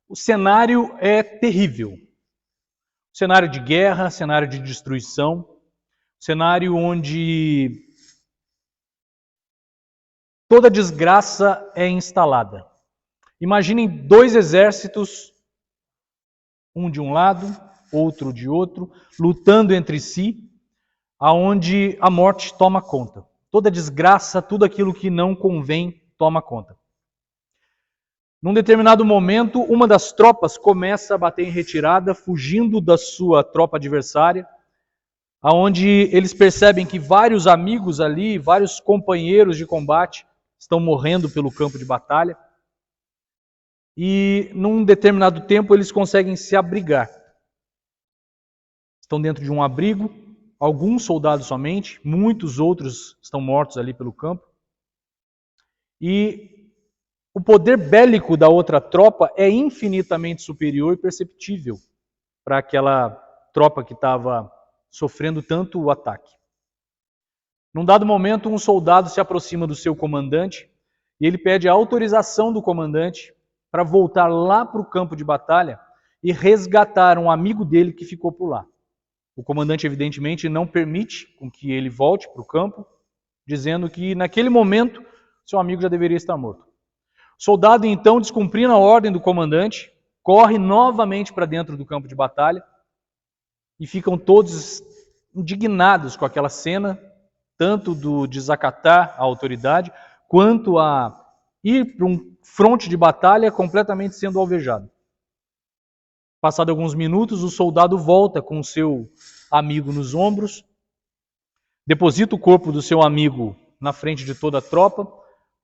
O cenário é terrível. Cenário de guerra, cenário de destruição, cenário onde toda desgraça é instalada. Imaginem dois exércitos, um de um lado, outro de outro, lutando entre si, aonde a morte toma conta. Toda desgraça, tudo aquilo que não convém, toma conta. Num determinado momento, uma das tropas começa a bater em retirada, fugindo da sua tropa adversária, aonde eles percebem que vários amigos ali, vários companheiros de combate estão morrendo pelo campo de batalha. E num determinado tempo eles conseguem se abrigar. Estão dentro de um abrigo, alguns soldados somente, muitos outros estão mortos ali pelo campo. E o poder bélico da outra tropa é infinitamente superior e perceptível para aquela tropa que estava sofrendo tanto o ataque. Num dado momento, um soldado se aproxima do seu comandante e ele pede a autorização do comandante para voltar lá para o campo de batalha e resgatar um amigo dele que ficou por lá. O comandante, evidentemente, não permite com que ele volte para o campo, dizendo que naquele momento seu amigo já deveria estar morto. O soldado, então, descumprindo a ordem do comandante, corre novamente para dentro do campo de batalha e ficam todos indignados com aquela cena, tanto do desacatar a autoridade, quanto a ir para um fronte de batalha completamente sendo alvejado. Passado alguns minutos, o soldado volta com o seu amigo nos ombros, deposita o corpo do seu amigo na frente de toda a tropa,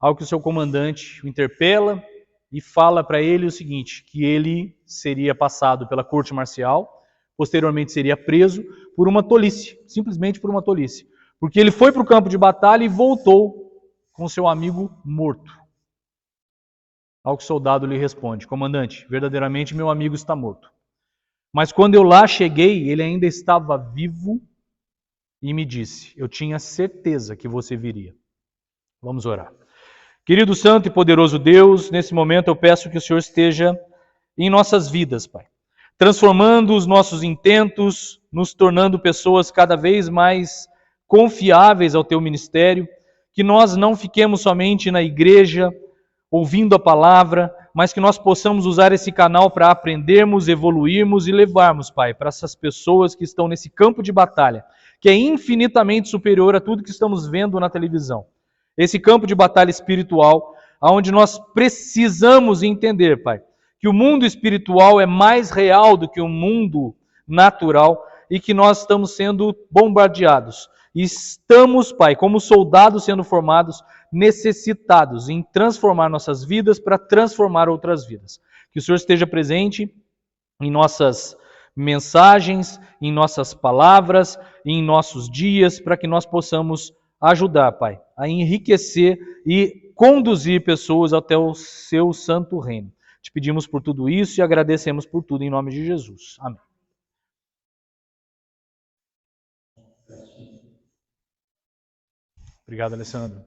ao que o seu comandante o interpela e fala para ele o seguinte, que ele seria passado pela corte marcial, posteriormente seria preso por uma tolice, simplesmente por uma tolice, porque ele foi para o campo de batalha e voltou com seu amigo morto. Ao que o soldado lhe responde, comandante, verdadeiramente meu amigo está morto. Mas quando eu lá cheguei, ele ainda estava vivo e me disse, eu tinha certeza que você viria. Vamos orar. Querido Santo e poderoso Deus, nesse momento eu peço que o Senhor esteja em nossas vidas, Pai, transformando os nossos intentos, nos tornando pessoas cada vez mais confiáveis ao Teu ministério, que nós não fiquemos somente na igreja, ouvindo a palavra, mas que nós possamos usar esse canal para aprendermos, evoluirmos e levarmos, Pai, para essas pessoas que estão nesse campo de batalha, que é infinitamente superior a tudo que estamos vendo na televisão. Esse campo de batalha espiritual, onde nós precisamos entender, Pai, que o mundo espiritual é mais real do que o mundo natural e que nós estamos sendo bombardeados. E estamos, Pai, como soldados sendo formados, necessitados em transformar nossas vidas para transformar outras vidas. Que o Senhor esteja presente em nossas mensagens, em nossas palavras, em nossos dias, para que nós possamos ajudar, Pai, a enriquecer e conduzir pessoas até o seu santo reino. Te pedimos por tudo isso e agradecemos por tudo em nome de Jesus. Amém. Obrigado, Alessandro.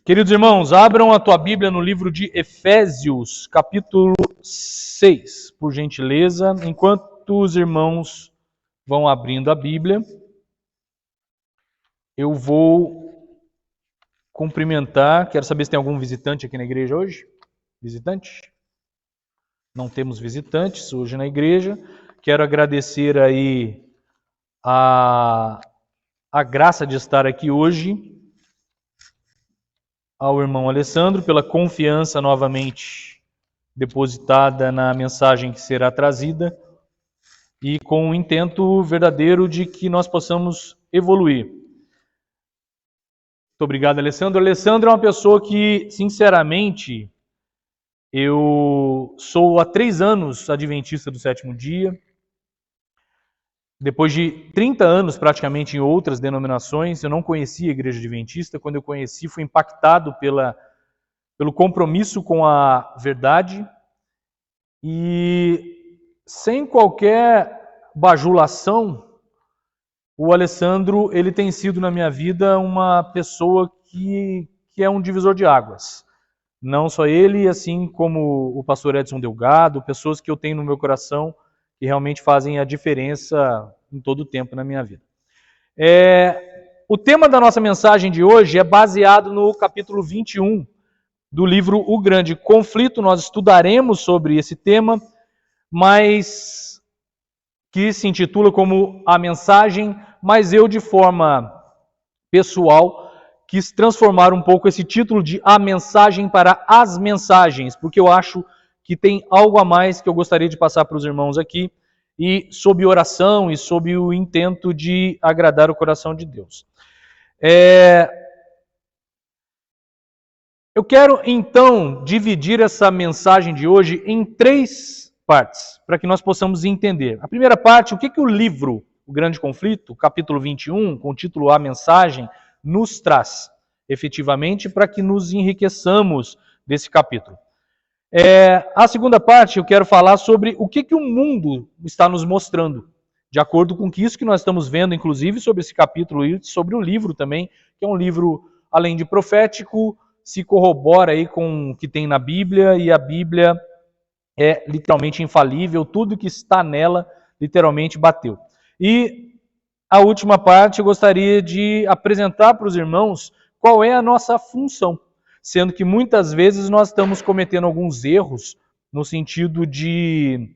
Queridos irmãos, abram a tua Bíblia no livro de Efésios, capítulo 6, por gentileza. Enquanto os irmãos vão abrindo a Bíblia, eu vou cumprimentar. Quero saber se tem algum visitante aqui na igreja hoje. Visitante? Não temos visitantes hoje na igreja. Quero agradecer aí a graça de estar aqui hoje ao irmão Alessandro pela confiança novamente depositada na mensagem que será trazida e com o intento verdadeiro de que nós possamos evoluir. Muito obrigado, Alessandro. Alessandro é uma pessoa que, sinceramente, eu sou há 3 anos adventista do sétimo dia. Depois de 30 anos praticamente em outras denominações, eu não conhecia a igreja adventista. Quando eu conheci, fui impactado pelo compromisso com a verdade e sem qualquer bajulação, o Alessandro ele tem sido na minha vida uma pessoa que é um divisor de águas. Não só ele, assim como o pastor Edson Delgado, pessoas que eu tenho no meu coração que realmente fazem a diferença em todo o tempo na minha vida. O tema da nossa mensagem de hoje é baseado no capítulo 21 do livro O Grande Conflito. Nós estudaremos sobre esse tema, mas que se intitula como A Mensagem, mas eu, de forma pessoal, quis transformar um pouco esse título de A Mensagem para As Mensagens, porque eu acho que tem algo a mais que eu gostaria de passar para os irmãos aqui, e sob oração e sob o intento de agradar o coração de Deus. Eu quero, então, dividir essa mensagem de hoje em 3 partes, para que nós possamos entender. A primeira parte, o que o livro O Grande Conflito, capítulo 21, com o título A Mensagem, nos traz, efetivamente, para que nos enriqueçamos desse capítulo. A segunda parte, eu quero falar sobre o que o mundo está nos mostrando, de acordo com isso que nós estamos vendo, inclusive, sobre esse capítulo e sobre o livro também, que é um livro, além de profético, se corrobora aí com o que tem na Bíblia, e a Bíblia é literalmente infalível, tudo que está nela literalmente bateu. E a última parte eu gostaria de apresentar para os irmãos qual é a nossa função, sendo que muitas vezes nós estamos cometendo alguns erros no sentido de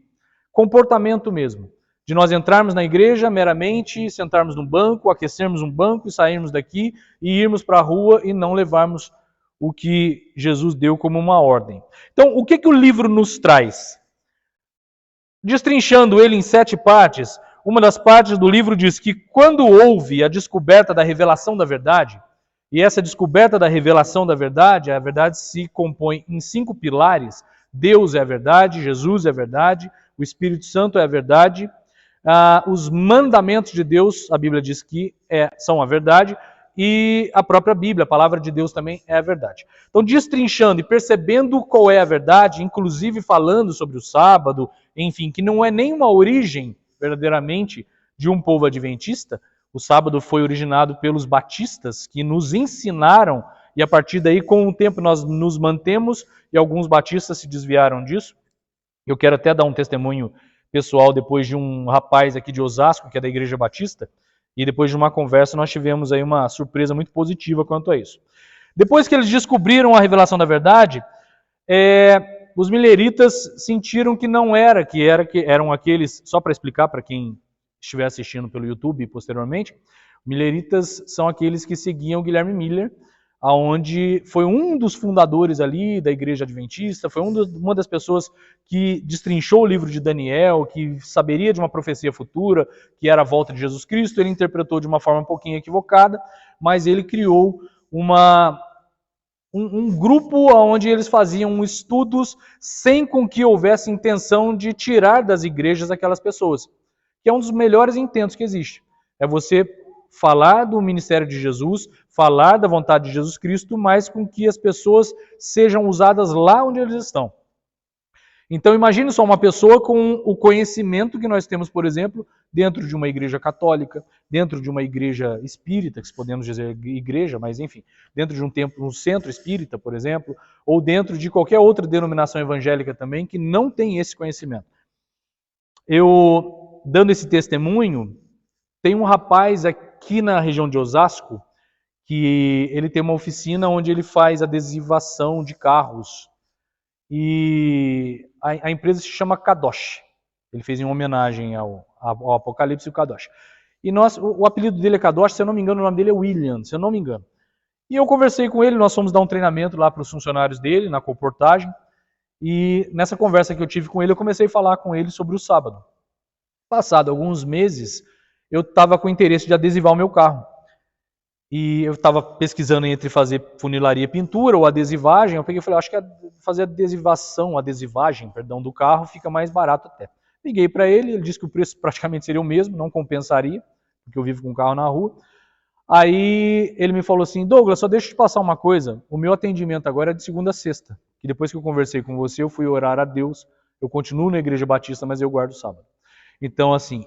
comportamento mesmo. De nós entrarmos na igreja meramente, sentarmos num banco, aquecermos um banco e sairmos daqui e irmos para a rua e não levarmos o que Jesus deu como uma ordem. Então, o que o livro nos traz? Destrinchando ele em 7 partes, uma das partes do livro diz que quando houve a descoberta da revelação da verdade, e essa descoberta da revelação da verdade, a verdade se compõe em 5 pilares. Deus é a verdade, Jesus é a verdade, o Espírito Santo é a verdade, os mandamentos de Deus, a Bíblia diz que são a verdade, e a própria Bíblia, a palavra de Deus também é a verdade. Então, destrinchando e percebendo qual é a verdade, inclusive falando sobre o sábado, enfim, que não é nenhuma origem, verdadeiramente, de um povo adventista. O sábado foi originado pelos batistas, que nos ensinaram, e a partir daí, com o tempo, nós nos mantemos, e alguns batistas se desviaram disso. Eu quero até dar um testemunho pessoal depois de um rapaz aqui de Osasco, que é da Igreja Batista, e depois de uma conversa nós tivemos aí uma surpresa muito positiva quanto a isso. Depois que eles descobriram a revelação da verdade, os mileritas sentiram que não era, que eram aqueles, só para explicar para quem estiver assistindo pelo YouTube posteriormente, mileritas são aqueles que seguiam Guilherme Miller, aonde foi um dos fundadores ali da Igreja Adventista, foi uma das pessoas que destrinchou o livro de Daniel, que saberia de uma profecia futura, que era a volta de Jesus Cristo. Ele interpretou de uma forma um pouquinho equivocada, mas ele criou um grupo onde eles faziam estudos sem com que houvesse intenção de tirar das igrejas aquelas pessoas, que é um dos melhores intentos que existe. É você falar do ministério de Jesus, falar da vontade de Jesus Cristo, mas com que as pessoas sejam usadas lá onde eles estão. Então imagine só uma pessoa com o conhecimento que nós temos, por exemplo, dentro de uma igreja católica, dentro de uma igreja espírita, que se podemos dizer igreja, mas enfim, dentro de um templo, um centro espírita, por exemplo, ou dentro de qualquer outra denominação evangélica também, que não tem esse conhecimento. Eu, dando esse testemunho, tem um rapaz aqui na região de Osasco, que ele tem uma oficina onde ele faz adesivação de carros. E a empresa se chama Kadosh. Ele fez em homenagem ao Apocalipse e o Kadosh. E o apelido dele é Kadosh, se eu não me engano, o nome dele é William, se eu não me engano. E eu conversei com ele, nós fomos dar um treinamento lá para os funcionários dele, na comportagem. E nessa conversa que eu tive com ele, eu comecei a falar com ele sobre o sábado. Passado alguns meses, eu estava com interesse de adesivar o meu carro. E eu estava pesquisando entre fazer funilaria e pintura ou adesivagem. Eu peguei e falei, acho que fazer adesivagem do carro fica mais barato até. Liguei para ele disse que o preço praticamente seria o mesmo, não compensaria, porque eu vivo com o carro na rua. Aí ele me falou assim, Douglas, só deixa eu te passar uma coisa, o meu atendimento agora é de segunda a sexta. Que depois que eu conversei com você, eu fui orar a Deus, eu continuo na Igreja Batista, mas eu guardo o sábado. Então, assim,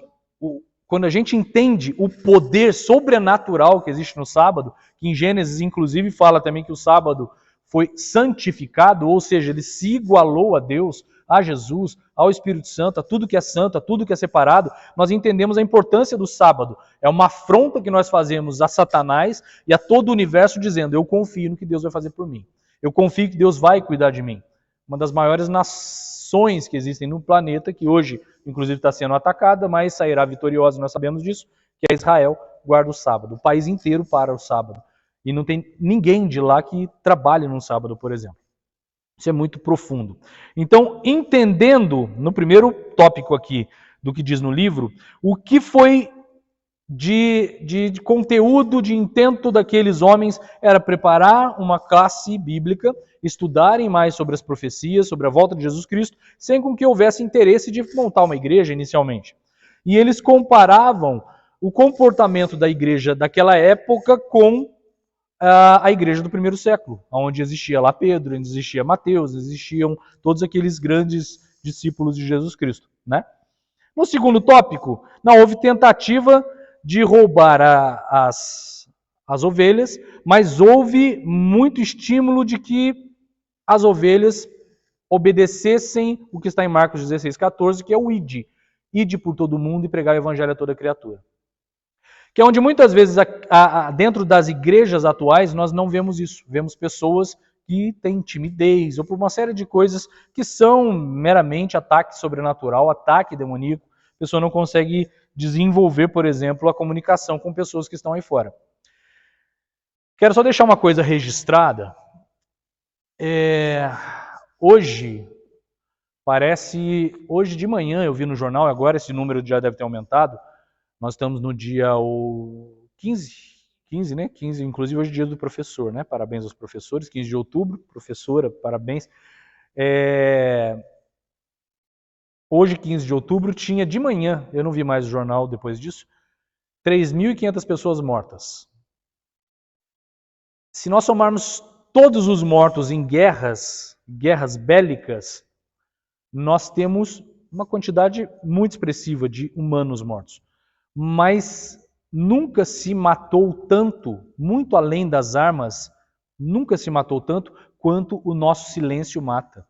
quando a gente entende o poder sobrenatural que existe no sábado, que em Gênesis, inclusive, fala também que o sábado foi santificado, ou seja, ele se igualou a Deus, a Jesus, ao Espírito Santo, a tudo que é santo, a tudo que é separado, nós entendemos a importância do sábado. É uma afronta que nós fazemos a Satanás e a todo o universo dizendo, eu confio no que Deus vai fazer por mim. Eu confio que Deus vai cuidar de mim. Uma das maiores nações que existem no planeta, que hoje, inclusive, está sendo atacada, mas sairá vitoriosa, nós sabemos disso, que é Israel, guarda o sábado. O país inteiro para o sábado. E não tem ninguém de lá que trabalhe no sábado, por exemplo. Isso é muito profundo. Então, entendendo, no primeiro tópico aqui, do que diz no livro, o que foi de conteúdo, de intento daqueles homens, era preparar uma classe bíblica, estudarem mais sobre as profecias, sobre a volta de Jesus Cristo, sem com que houvesse interesse de montar uma igreja inicialmente. E eles comparavam o comportamento da igreja daquela época com a igreja do primeiro século, onde existia lá Pedro, onde existia Mateus, existiam todos aqueles grandes discípulos de Jesus Cristo, né? No segundo tópico, não houve tentativa de roubar as ovelhas, mas houve muito estímulo de que as ovelhas obedecessem o que está em Marcos 16,14, que é o ide. Ide por todo mundo e pregar o evangelho a toda criatura. Que é onde muitas vezes, dentro das igrejas atuais, nós não vemos isso. Vemos pessoas que têm timidez, ou por uma série de coisas que são meramente ataque sobrenatural, ataque demoníaco. A pessoa não consegue desenvolver, por exemplo, a comunicação com pessoas que estão aí fora. Quero só deixar uma coisa registrada. Hoje de manhã eu vi no jornal, agora esse número já deve ter aumentado. Nós estamos no dia 15, né? 15, inclusive hoje é dia do professor, né? Parabéns aos professores, 15 de outubro, professora, parabéns. Hoje, 15 de outubro, tinha de manhã, eu não vi mais o jornal depois disso, 3.500 pessoas mortas. Se nós somarmos todos os mortos em guerras bélicas, nós temos uma quantidade muito expressiva de humanos mortos. Mas nunca se matou tanto, muito além das armas, nunca se matou tanto quanto o nosso silêncio mata.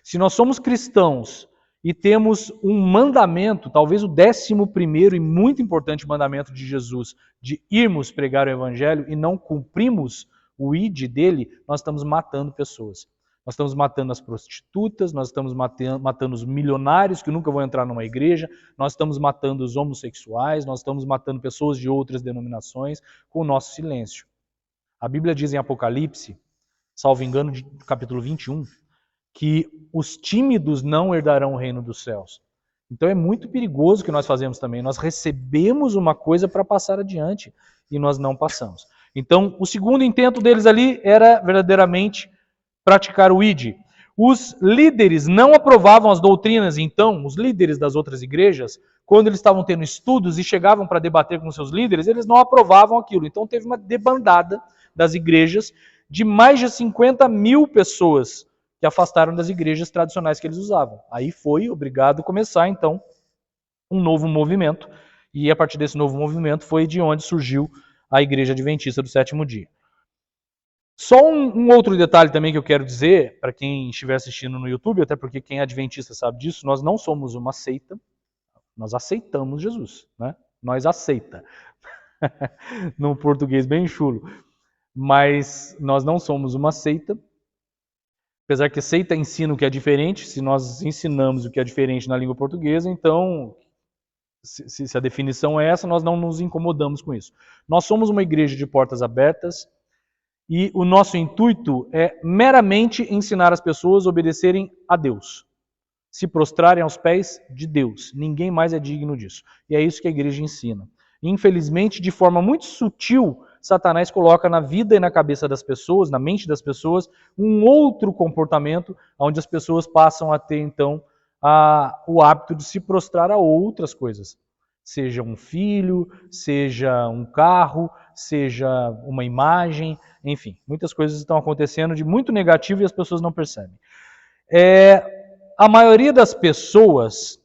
Se nós somos cristãos e temos um mandamento, talvez o 11º e muito importante mandamento de Jesus, de irmos pregar o evangelho e não cumprimos o id dele, nós estamos matando pessoas. Nós estamos matando as prostitutas, nós estamos matando os milionários que nunca vão entrar numa igreja, nós estamos matando os homossexuais, nós estamos matando pessoas de outras denominações com o nosso silêncio. A Bíblia diz em Apocalipse, salvo engano, capítulo 21, que os tímidos não herdarão o reino dos céus. Então é muito perigoso o que nós fazemos também. Nós recebemos uma coisa para passar adiante e nós não passamos. Então, o segundo intento deles ali era verdadeiramente praticar o id. Os líderes não aprovavam as doutrinas, então, os líderes das outras igrejas, quando eles estavam tendo estudos e chegavam para debater com seus líderes, eles não aprovavam aquilo. Então teve uma debandada das igrejas de mais de 50.000 pessoas que afastaram das igrejas tradicionais que eles usavam. Aí foi obrigado a começar, então, um novo movimento, e a partir desse novo movimento foi de onde surgiu a Igreja Adventista do Sétimo Dia. Só um outro detalhe também que eu quero dizer, para quem estiver assistindo no YouTube, até porque quem é adventista sabe disso, nós não somos uma seita, nós aceitamos Jesus, né? Nós aceita. Num português bem chulo. Mas nós não somos uma seita, apesar que seita ensina o que é diferente, se nós ensinamos o que é diferente na língua portuguesa, então, se a definição é essa, nós não nos incomodamos com isso. Nós somos uma igreja de portas abertas, e o nosso intuito é meramente ensinar as pessoas a obedecerem a Deus. Se prostrarem aos pés de Deus. Ninguém mais é digno disso. E é isso que a igreja ensina. Infelizmente, de forma muito sutil, Satanás coloca na vida e na cabeça das pessoas, na mente das pessoas, um outro comportamento, onde as pessoas passam a ter, então, o hábito de se prostrar a outras coisas. Seja um filho, seja um carro, seja uma imagem, enfim, muitas coisas estão acontecendo de muito negativo e as pessoas não percebem. A maioria das pessoas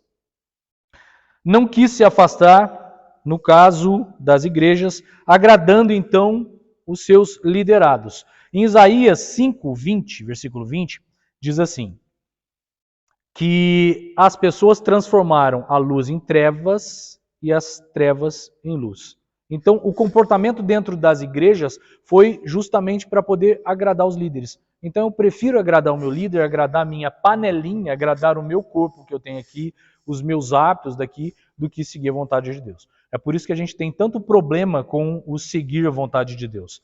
não quis se afastar, no caso das igrejas, agradando então os seus liderados. Em Isaías 5, 20, versículo 20, diz assim, que as pessoas transformaram a luz em trevas e as trevas em luz. Então, o comportamento dentro das igrejas foi justamente para poder agradar os líderes. Então, eu prefiro agradar o meu líder, agradar a minha panelinha, agradar o meu corpo que eu tenho aqui, os meus hábitos daqui, do que seguir a vontade de Deus. É por isso que a gente tem tanto problema com o seguir a vontade de Deus.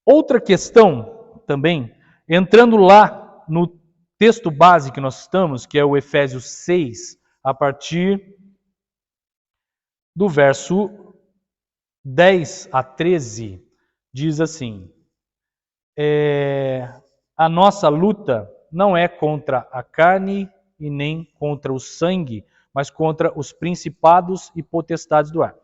Outra questão também, entrando lá no texto base que nós estamos, que é o Efésios 6, a partir do verso 10 a 13, diz assim, a nossa luta não é contra a carne e nem contra o sangue, mas contra os principados e potestades do ar.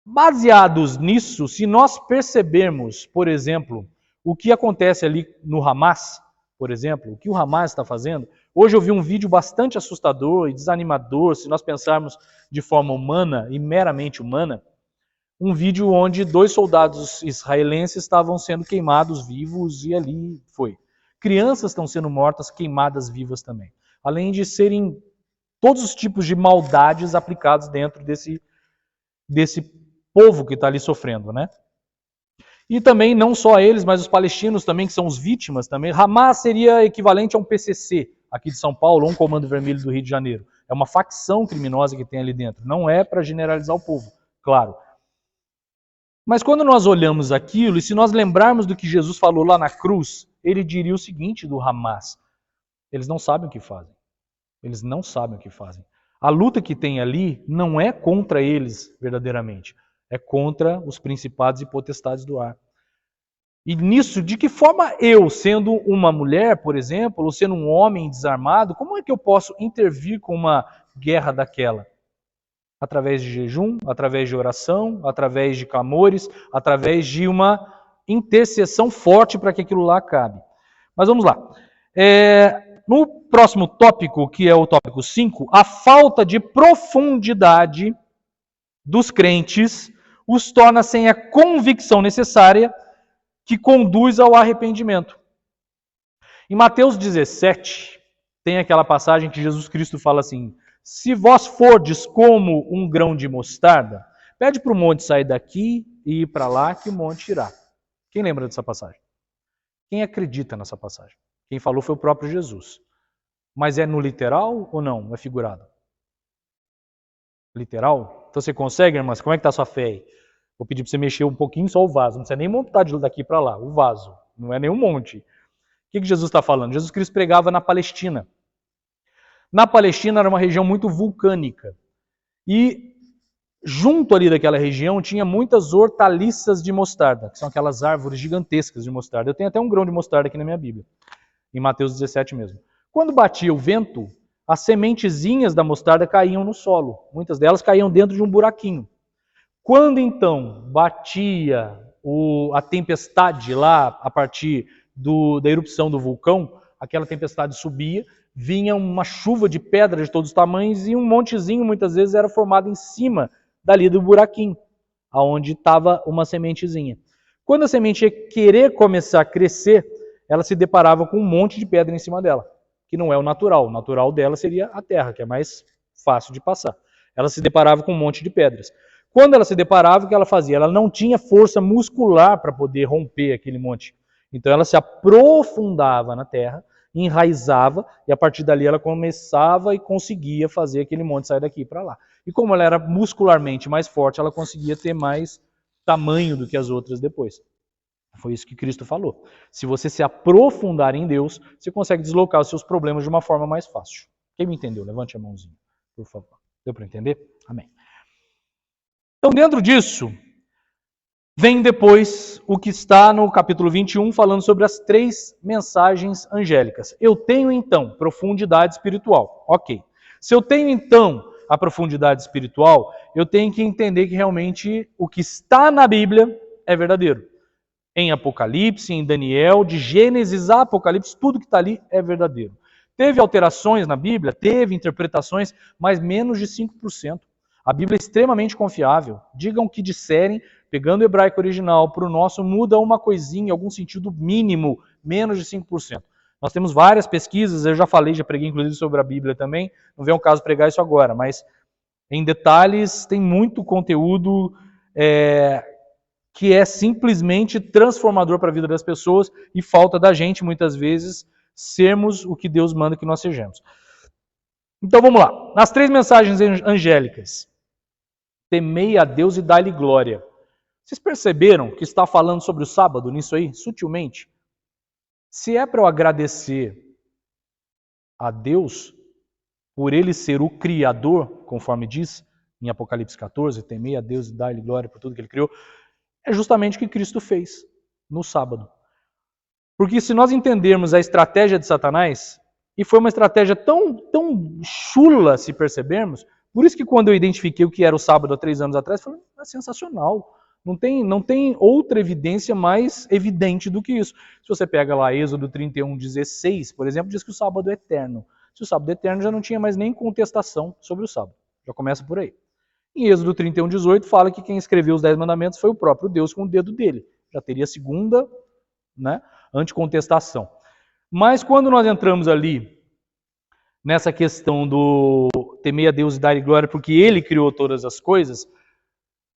Baseados nisso, se nós percebermos, por exemplo, o que acontece ali no Hamas, por exemplo, o que o Hamas está fazendo, hoje eu vi um vídeo bastante assustador e desanimador, se nós pensarmos de forma humana e meramente humana, um vídeo onde 2 soldados israelenses estavam sendo queimados vivos e ali foi. Crianças estão sendo mortas, queimadas vivas também. Além de serem todos os tipos de maldades aplicados dentro desse povo que está ali sofrendo, né? E também não só eles, mas os palestinos também, que são os vítimas também. Hamas seria equivalente a um PCC aqui de São Paulo, ou um Comando Vermelho do Rio de Janeiro. É uma facção criminosa que tem ali dentro. Não é para generalizar o povo, claro. Mas quando nós olhamos aquilo, e se nós lembrarmos do que Jesus falou lá na cruz, ele diria o seguinte do Hamas: eles não sabem o que fazem. Eles não sabem o que fazem. A luta que tem ali não é contra eles verdadeiramente, é contra os principados e potestades do ar. E nisso, de que forma eu, sendo uma mulher, por exemplo, ou sendo um homem desarmado, como é que eu posso intervir com uma guerra daquela? Através de jejum, através de oração, através de clamores, através de uma intercessão forte para que aquilo lá acabe. Mas vamos lá. No próximo tópico, que é o tópico 5, a falta de profundidade dos crentes os torna sem a convicção necessária que conduz ao arrependimento. Em Mateus 17, tem aquela passagem que Jesus Cristo fala assim: se vós fordes como um grão de mostarda, pede para o monte sair daqui e ir para lá, que o monte irá. Quem lembra dessa passagem? Quem acredita nessa passagem? Quem falou foi o próprio Jesus. Mas é no literal ou não? É figurado? Literal? Então você consegue, irmãs? Como é que está a sua fé aí? Vou pedir para você mexer um pouquinho só o vaso. Não precisa nem montar de daqui para lá. O vaso. Não é nenhum monte. O que Jesus está falando? Jesus Cristo pregava na Palestina. Na Palestina era uma região muito vulcânica. E junto ali daquela região tinha muitas hortaliças de mostarda, que são aquelas árvores gigantescas de mostarda. Eu tenho até um grão de mostarda aqui na minha Bíblia, em Mateus 17 mesmo. Quando batia o vento, as sementezinhas da mostarda caíam no solo. Muitas delas caíam dentro de um buraquinho. Quando então batia a tempestade lá, a partir da erupção do vulcão, aquela tempestade subia, vinha uma chuva de pedra de todos os tamanhos e um montezinho muitas vezes era formado em cima dali do buraquinho, aonde estava uma sementezinha. Quando a semente ia querer começar a crescer, ela se deparava com um monte de pedra em cima dela, que não é o natural. O natural dela seria a terra, que é mais fácil de passar. Ela se deparava com um monte de pedras. Quando ela se deparava, o que ela fazia? Ela não tinha força muscular para poder romper aquele monte. Então ela se aprofundava na terra, enraizava, e a partir dali ela começava e conseguia fazer aquele monte sair daqui para lá. E como ela era muscularmente mais forte, ela conseguia ter mais tamanho do que as outras depois. Foi isso que Cristo falou. Se você se aprofundar em Deus, você consegue deslocar os seus problemas de uma forma mais fácil. Quem me entendeu? Levante a mãozinha, por favor. Deu para entender? Amém. Então, dentro disso, vem depois o que está no capítulo 21, falando sobre as 3 mensagens angélicas. Eu tenho, então, profundidade espiritual. Ok. Se eu tenho, então, a profundidade espiritual, eu tenho que entender que realmente o que está na Bíblia é verdadeiro. Em Apocalipse, em Daniel, de Gênesis a Apocalipse, tudo que está ali é verdadeiro. Teve alterações na Bíblia? Teve interpretações, mas menos de 5%. A Bíblia é extremamente confiável. Digam o que disserem, pegando o hebraico original para o nosso, muda uma coisinha, algum sentido mínimo, menos de 5%. Nós temos várias pesquisas, eu já falei, já preguei inclusive sobre a Bíblia também, não vem ao caso pregar isso agora, mas em detalhes tem muito conteúdo que é simplesmente transformador para a vida das pessoas e falta da gente, muitas vezes, sermos o que Deus manda que nós sejamos. Então vamos lá. Nas 3 mensagens angélicas, temei a Deus e dai-lhe glória. Vocês perceberam que está falando sobre o sábado nisso aí, sutilmente? Se é para eu agradecer a Deus por ele ser o Criador, conforme diz em Apocalipse 14, temei a Deus e dai-lhe glória por tudo que ele criou, é justamente o que Cristo fez no sábado. Porque se nós entendermos a estratégia de Satanás, e foi uma estratégia tão chula, se percebermos, por isso que quando eu identifiquei o que era o sábado há 3 anos atrás, eu falei, é sensacional. Não tem outra evidência mais evidente do que isso. Se você pega lá Êxodo 31:16, por exemplo, diz que o sábado é eterno. Se o sábado é eterno, já não tinha mais nem contestação sobre o sábado. Já começa por aí. Em Êxodo 31:18 fala que quem escreveu os 10 mandamentos foi o próprio Deus com o dedo dele. Já teria a segunda, anticontestação. Mas quando nós entramos ali nessa questão do temer a Deus e dar-lhe glória porque ele criou todas as coisas,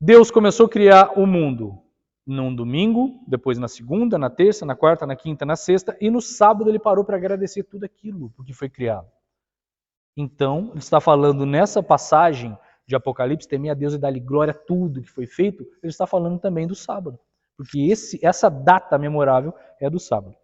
Deus começou a criar o mundo num domingo, depois na segunda, na terça, na quarta, na quinta, na sexta, e no sábado ele parou para agradecer tudo aquilo porque foi criado. Então, ele está falando nessa passagem de Apocalipse, temer a Deus e dar-lhe glória a tudo que foi feito, ele está falando também do sábado, porque essa data memorável é do sábado.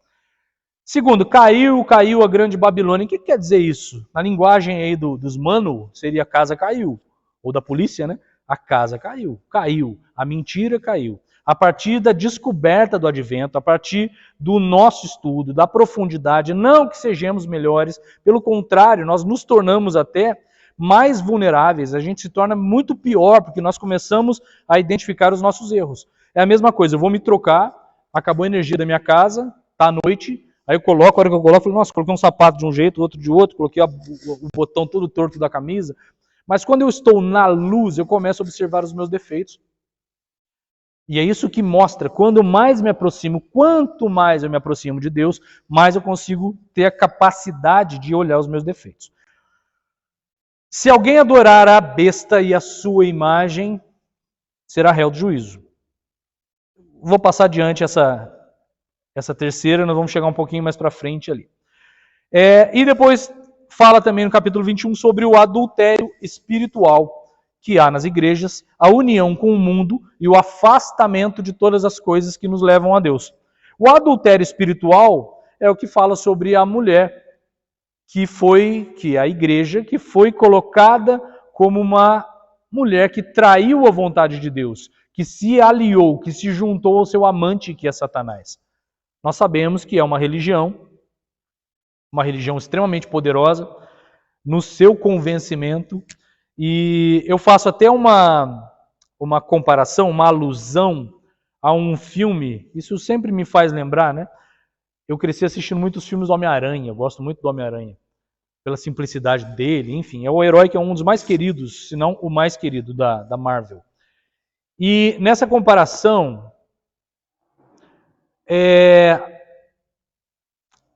Segundo, caiu a grande Babilônia. O que quer dizer isso? Na linguagem aí dos Mano, seria a casa caiu. Ou da polícia, né? A casa caiu. Caiu. A mentira caiu. A partir da descoberta do advento, a partir do nosso estudo, da profundidade, não que sejamos melhores, pelo contrário, nós nos tornamos até mais vulneráveis, a gente se torna muito pior, porque nós começamos a identificar os nossos erros. É a mesma coisa, eu vou me trocar, acabou a energia da minha casa, está à noite, aí eu coloco, a hora que eu coloco, eu falo, nossa, coloquei um sapato de um jeito, outro de outro, coloquei o botão todo torto da camisa. Mas quando eu estou na luz, eu começo a observar os meus defeitos. E é isso que mostra, quanto mais eu me aproximo de Deus, mais eu consigo ter a capacidade de olhar os meus defeitos. Se alguém adorar a besta e a sua imagem, será réu de juízo. Vou passar adiante essa terceira, nós vamos chegar um pouquinho mais para frente ali. E depois fala também no capítulo 21 sobre o adultério espiritual que há nas igrejas, a união com o mundo e o afastamento de todas as coisas que nos levam a Deus. O adultério espiritual é o que fala sobre a mulher, que a igreja, que foi colocada como uma mulher que traiu a vontade de Deus, que se aliou, que se juntou ao seu amante, que é Satanás. Nós sabemos que é uma religião extremamente poderosa no seu convencimento, e eu faço até uma comparação, uma alusão a um filme, isso sempre me faz lembrar, né? Eu cresci assistindo muitos filmes do Homem-Aranha, eu gosto muito do Homem-Aranha, pela simplicidade dele, enfim, é o herói que é um dos mais queridos, se não o mais querido da Marvel. E nessa comparação,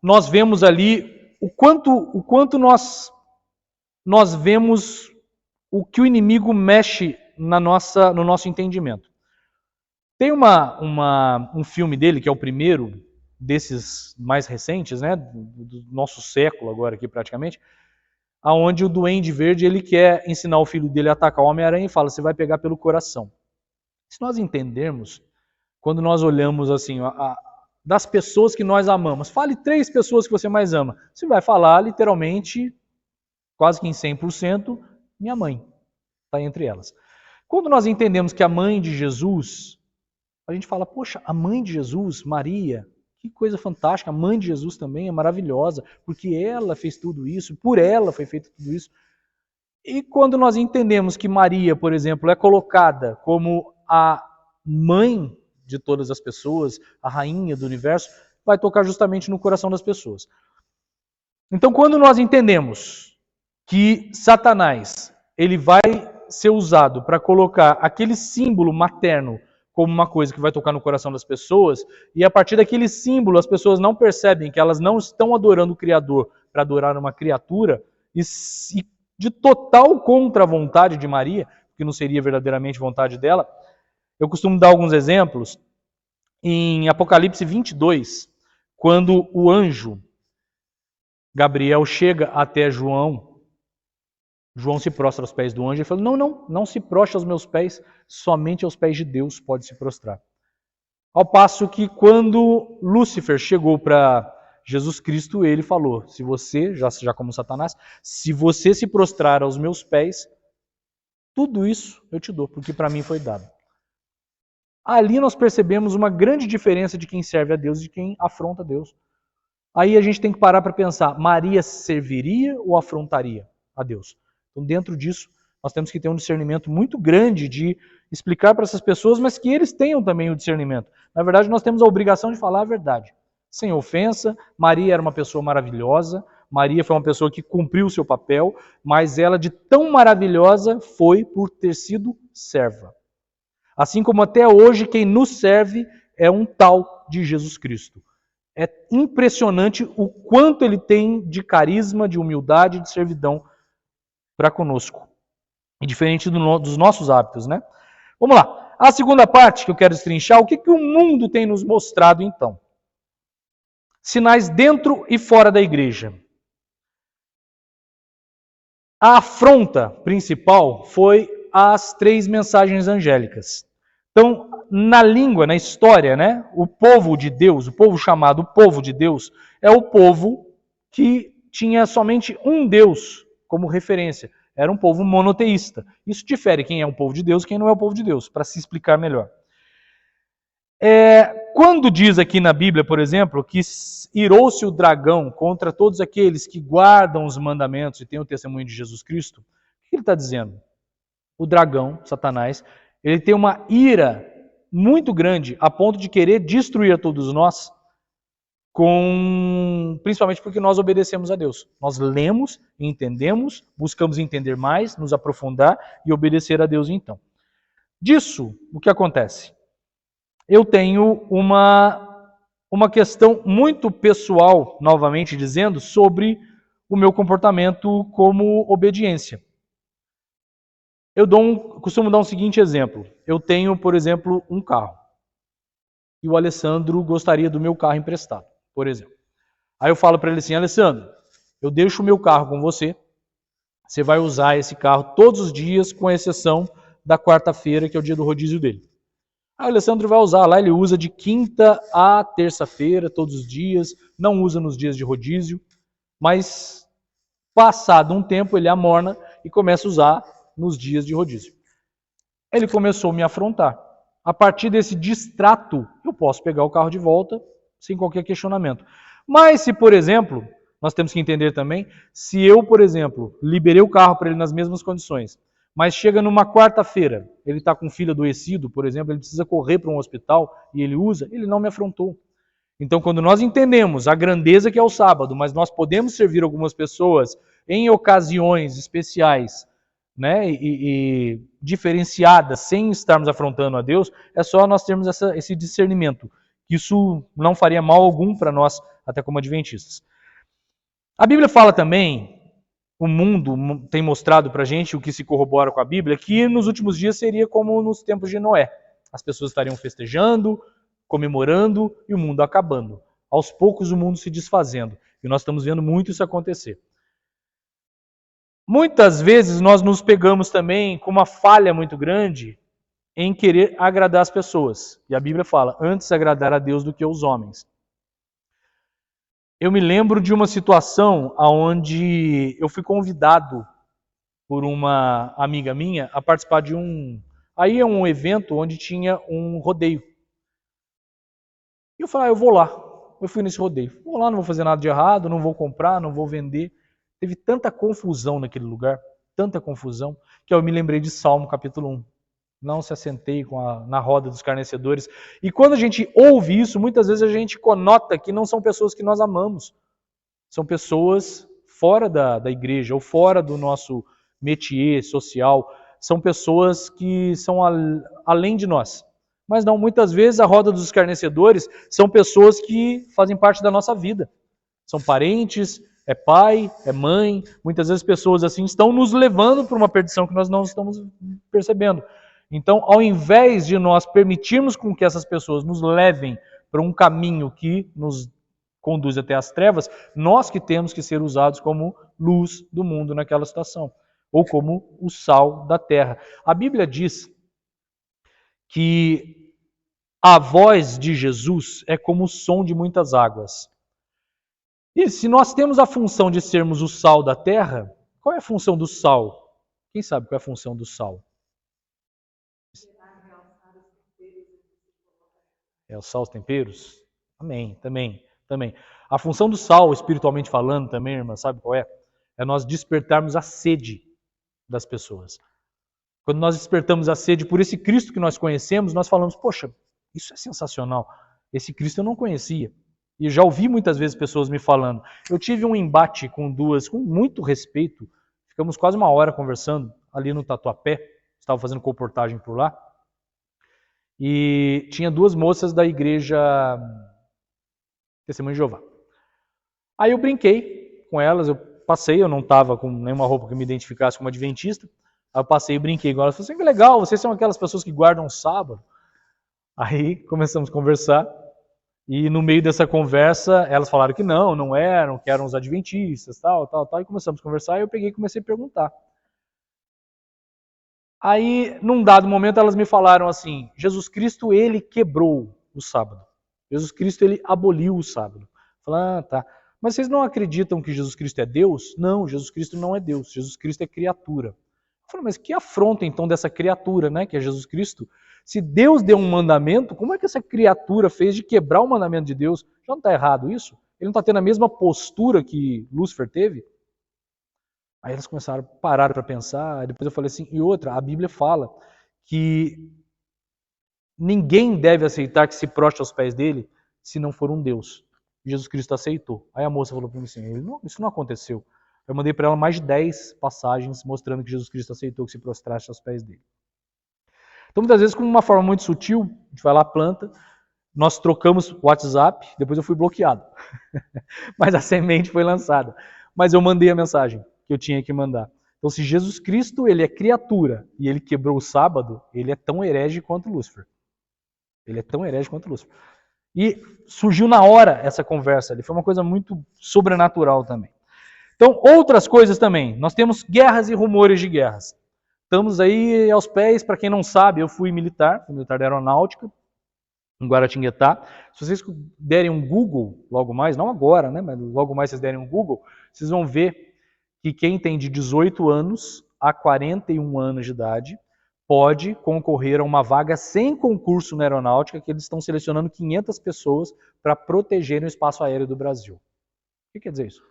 nós vemos ali o quanto nós vemos o que o inimigo mexe no nosso entendimento. Tem um filme dele, que é o primeiro desses mais recentes, né, do nosso século agora aqui praticamente, aonde o Duende Verde ele quer ensinar o filho dele a atacar o Homem-Aranha e fala, você vai pegar pelo coração. Se nós entendermos, quando nós olhamos assim, das pessoas que nós amamos, fale 3 pessoas que você mais ama. Você vai falar literalmente, quase que em 100%, minha mãe está entre elas. Quando nós entendemos que a mãe de Jesus, a gente fala, poxa, a mãe de Jesus, Maria, que coisa fantástica, a mãe de Jesus também é maravilhosa, porque ela fez tudo isso, por ela foi feito tudo isso. E quando nós entendemos que Maria, por exemplo, é colocada como a mãe de todas as pessoas, a rainha do universo, vai tocar justamente no coração das pessoas. Então, quando nós entendemos que Satanás, ele vai ser usado para colocar aquele símbolo materno como uma coisa que vai tocar no coração das pessoas, e a partir daquele símbolo as pessoas não percebem que elas não estão adorando o Criador para adorar uma criatura, e de total contra a vontade de Maria, que não seria verdadeiramente vontade dela. Eu costumo dar alguns exemplos em Apocalipse 22, quando o anjo Gabriel chega até João se prostra aos pés do anjo e fala: não se prostre aos meus pés, somente aos pés de Deus pode se prostrar. Ao passo que quando Lúcifer chegou para Jesus Cristo, ele falou: se você, já como Satanás, se você se prostrar aos meus pés, tudo isso eu te dou, porque para mim foi dado. Ali nós percebemos uma grande diferença de quem serve a Deus e de quem afronta a Deus. Aí a gente tem que parar para pensar: Maria serviria ou afrontaria a Deus? Então, dentro disso, nós temos que ter um discernimento muito grande de explicar para essas pessoas, mas que eles tenham também o discernimento. Na verdade, nós temos a obrigação de falar a verdade. Sem ofensa, Maria era uma pessoa maravilhosa, Maria foi uma pessoa que cumpriu o seu papel, mas ela de tão maravilhosa foi por ter sido serva. Assim como até hoje quem nos serve é um tal de Jesus Cristo. É impressionante o quanto ele tem de carisma, de humildade, de servidão para conosco. E diferente dos nossos hábitos, né? Vamos lá. A segunda parte que eu quero destrinchar, o que o mundo tem nos mostrado então? Sinais dentro e fora da igreja. A afronta principal foi as 3 mensagens angélicas. Então, na língua, na história, né, o povo de Deus, o povo chamado povo de Deus, é o povo que tinha somente um Deus como referência. Era um povo monoteísta. Isso difere quem é o povo de Deus e quem não é o povo de Deus, para se explicar melhor. Quando diz aqui na Bíblia, por exemplo, que irou-se o dragão contra todos aqueles que guardam os mandamentos e têm o testemunho de Jesus Cristo, o que ele está dizendo? O dragão, Satanás, ele tem uma ira muito grande a ponto de querer destruir a todos nós, principalmente porque nós obedecemos a Deus. Nós lemos, entendemos, buscamos entender mais, nos aprofundar e obedecer a Deus então. Disso, o que acontece? Eu tenho uma questão muito pessoal, novamente dizendo, sobre o meu comportamento como obediência. Eu costumo dar um seguinte exemplo. Eu tenho, por exemplo, um carro. E o Alessandro gostaria do meu carro emprestado, por exemplo. Aí eu falo para ele assim: Alessandro, eu deixo o meu carro com você. Você vai usar esse carro todos os dias, com exceção da quarta-feira, que é o dia do rodízio dele. Aí o Alessandro vai usar lá, ele usa de quinta a terça-feira, todos os dias, não usa nos dias de rodízio, mas passado um tempo ele amorna e começa a usar nos dias de rodízio. Ele começou a me afrontar. A partir desse distrato, eu posso pegar o carro de volta sem qualquer questionamento. Mas se, por exemplo, nós temos que entender também, se eu, por exemplo, liberei o carro para ele nas mesmas condições, mas chega numa quarta-feira, ele está com um filho adoecido, por exemplo, ele precisa correr para um hospital e ele usa, ele não me afrontou. Então, quando nós entendemos a grandeza que é o sábado, mas nós podemos servir algumas pessoas em ocasiões especiais, né, e diferenciadas, sem estarmos afrontando a Deus, é só nós termos esse discernimento. Isso não faria mal algum para nós, até como adventistas. A Bíblia fala também, o mundo tem mostrado para a gente, o que se corrobora com a Bíblia, que nos últimos dias seria como nos tempos de Noé. As pessoas estariam festejando, comemorando e o mundo acabando. Aos poucos o mundo se desfazendo. E nós estamos vendo muito isso acontecer. Muitas vezes nós nos pegamos também com uma falha muito grande em querer agradar as pessoas. E a Bíblia fala, antes agradar a Deus do que os homens. Eu me lembro de uma situação onde eu fui convidado por uma amiga minha a participar de um evento onde tinha um rodeio. E eu falei, eu vou lá. Eu fui nesse rodeio. Vou lá, não vou fazer nada de errado, não vou comprar, não vou vender. Teve tanta confusão naquele lugar, tanta confusão, que eu me lembrei de Salmo capítulo 1. Não se assentei na roda dos escarnecedores. E quando a gente ouve isso, muitas vezes a gente conota que não são pessoas que nós amamos. São pessoas fora da igreja, ou fora do nosso métier social. são pessoas que são além de nós. Mas não, muitas vezes a roda dos escarnecedores são pessoas que fazem parte da nossa vida. São parentes, é pai, é mãe. Muitas vezes pessoas assim estão nos levando para uma perdição que nós não estamos percebendo. Então, ao invés de nós permitirmos com que essas pessoas nos levem para um caminho que nos conduz até as trevas, nós que temos que ser usados como luz do mundo naquela situação, ou como o sal da terra. A Bíblia diz que a voz de Jesus é como o som de muitas águas. E se nós temos a função de sermos o sal da terra, qual é a função do sal? Quem sabe qual é a função do sal? É o sal os temperos? Amém, também. A função do sal, espiritualmente falando também, irmã, sabe qual é? É nós despertarmos a sede das pessoas. Quando nós despertamos a sede por esse Cristo que nós conhecemos, nós falamos, poxa, isso é sensacional. Esse Cristo eu não conhecia. E já ouvi muitas vezes pessoas me falando. Eu tive um embate com duas, com muito respeito. Ficamos quase uma hora conversando ali no Tatuapé. Estava fazendo comportagem por lá. E tinha duas moças da igreja Testemunho de Jeová. Aí eu brinquei com elas, eu passei, eu não estava com nenhuma roupa que me identificasse como adventista. Aí eu passei e brinquei com elas. Falei assim, que legal, vocês são aquelas pessoas que guardam o sábado. Aí começamos a conversar. E no meio dessa conversa, elas falaram que não eram, que eram os adventistas, tal. E começamos a conversar e eu peguei e comecei a perguntar. Aí, num dado momento, elas me falaram assim, Jesus Cristo, ele quebrou o sábado. Jesus Cristo, ele aboliu o sábado. Eu falei, tá. Mas vocês não acreditam que Jesus Cristo é Deus? Não, Jesus Cristo não é Deus. Jesus Cristo é criatura. Eu falei, mas que afronta então dessa criatura, né, que é Jesus Cristo? Se Deus deu um mandamento, como é que essa criatura fez de quebrar o mandamento de Deus? Já não está errado isso? Ele não está tendo a mesma postura que Lúcifer teve? Aí elas começaram, pararam para pensar, depois eu falei assim, e outra, a Bíblia fala que ninguém deve aceitar que se prostre aos pés dele se não for um Deus. Jesus Cristo aceitou. Aí a moça falou para mim assim, isso não aconteceu. Eu mandei para ela mais de 10 passagens mostrando que Jesus Cristo aceitou que se prostrasse aos pés dele. Então, muitas vezes, com uma forma muito sutil, a gente vai lá, planta, nós trocamos o WhatsApp, depois eu fui bloqueado. Mas a semente foi lançada. Mas eu mandei a mensagem que eu tinha que mandar. Então, se Jesus Cristo, ele é criatura e ele quebrou o sábado, ele é tão herege quanto Lúcifer. Ele é tão herege quanto Lúcifer. E surgiu na hora essa conversa ali. Foi uma coisa muito sobrenatural também. Então, outras coisas também. Nós temos guerras e rumores de guerras. Estamos aí aos pés, para quem não sabe, eu fui militar da aeronáutica, em Guaratinguetá. Se vocês derem um Google, logo mais, não agora, né, mas logo mais vocês derem um Google, vocês vão ver que quem tem de 18 anos a 41 anos de idade pode concorrer a uma vaga sem concurso na aeronáutica, que eles estão selecionando 500 pessoas para protegerem o espaço aéreo do Brasil. O que quer dizer isso?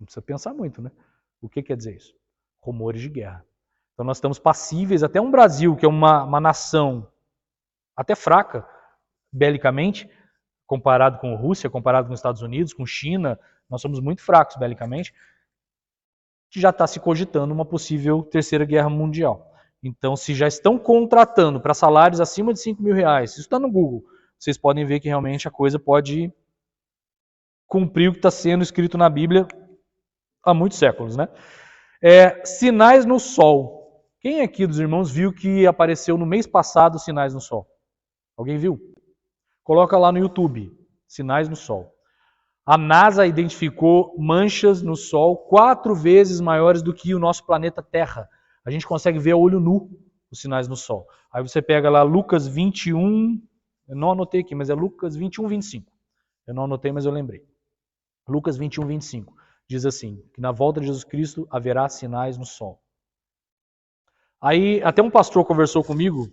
Não precisa pensar muito, né? O que quer dizer isso? Rumores de guerra. Então nós estamos passíveis, até um Brasil, que é uma nação até fraca, belicamente, comparado com a Rússia, comparado com os Estados Unidos, com China, nós somos muito fracos belicamente, que já está se cogitando uma possível terceira guerra mundial. Então, se já estão contratando para salários acima de 5 mil reais, isso está no Google, vocês podem ver que realmente a coisa pode cumprir o que está sendo escrito na Bíblia há muitos séculos, né? Sinais no sol. Quem aqui dos irmãos viu que apareceu no mês passado sinais no sol? Alguém viu? Coloca lá no YouTube, sinais no sol. A NASA identificou manchas no sol 4 vezes maiores do que o nosso planeta Terra. A gente consegue ver a olho nu os sinais no sol. Aí você pega lá Lucas 21, eu não anotei aqui, mas é Lucas 21, 25. Eu não anotei, mas eu lembrei. Lucas 21, 25. Diz assim, que na volta de Jesus Cristo haverá sinais no sol. Aí até um pastor conversou comigo,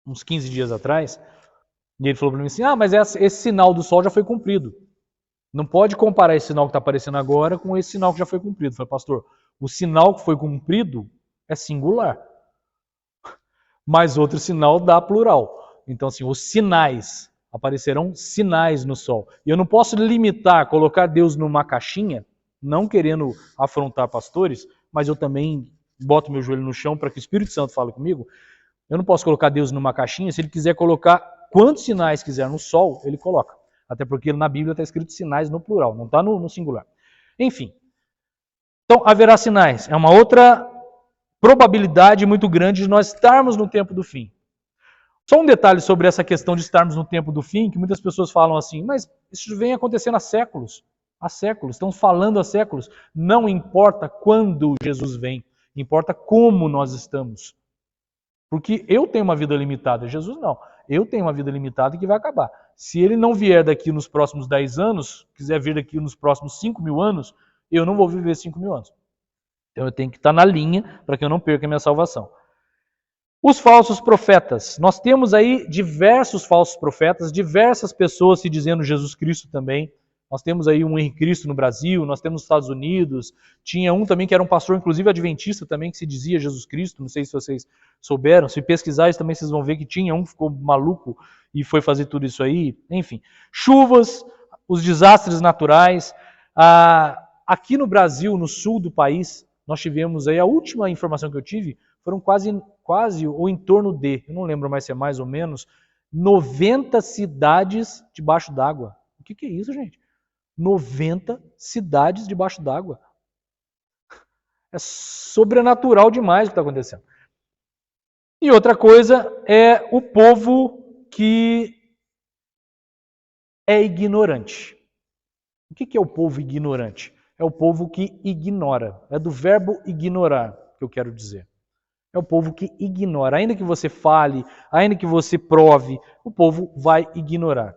uns 15 dias atrás, e ele falou para mim assim, mas esse sinal do sol já foi cumprido. Não pode comparar esse sinal que está aparecendo agora com esse sinal que já foi cumprido. Eu falei, pastor, o sinal que foi cumprido é singular. Mas outro sinal dá plural. Então, assim, os sinais, aparecerão sinais no sol. E eu não posso limitar, colocar Deus numa caixinha, não querendo afrontar pastores, mas eu também boto meu joelho no chão para que o Espírito Santo fale comigo, eu não posso colocar Deus numa caixinha. Se ele quiser colocar quantos sinais quiser no sol, ele coloca. Até porque na Bíblia está escrito sinais no plural, não está no singular. Enfim. Então, haverá sinais. É uma outra probabilidade muito grande de nós estarmos no tempo do fim. Só um detalhe sobre essa questão de estarmos no tempo do fim, que muitas pessoas falam assim, mas isso vem acontecendo há séculos. Há séculos, estamos falando há séculos. Não importa quando Jesus vem, importa como nós estamos. Porque eu tenho uma vida limitada, Jesus não. Eu tenho uma vida limitada que vai acabar. Se ele não vier daqui nos próximos 10 anos, quiser vir daqui nos próximos 5.000 anos, eu não vou viver 5.000 anos. Então eu tenho que estar na linha para que eu não perca a minha salvação. Os falsos profetas. Nós temos aí diversos falsos profetas, diversas pessoas se dizendo Jesus Cristo também. Nós temos aí um Henrique Cristo no Brasil, nós temos nos Estados Unidos. Tinha um também que era um pastor, inclusive adventista também, que se dizia Jesus Cristo. Não sei se vocês souberam. Se pesquisar isso também vocês vão ver que tinha um que ficou maluco e foi fazer tudo isso aí. Enfim, chuvas, os desastres naturais. Aqui no Brasil, no sul do país, nós tivemos aí, a última informação que eu tive, foram quase ou em torno de, eu não lembro mais se é mais ou menos, 90 cidades debaixo d'água. O que é isso, gente? 90 cidades debaixo d'água. É sobrenatural demais o que está acontecendo. E outra coisa é o povo que é ignorante. O que é o povo ignorante? É o povo que ignora. É do verbo ignorar que eu quero dizer. É o povo que ignora. Ainda que você fale, ainda que você prove, o povo vai ignorar.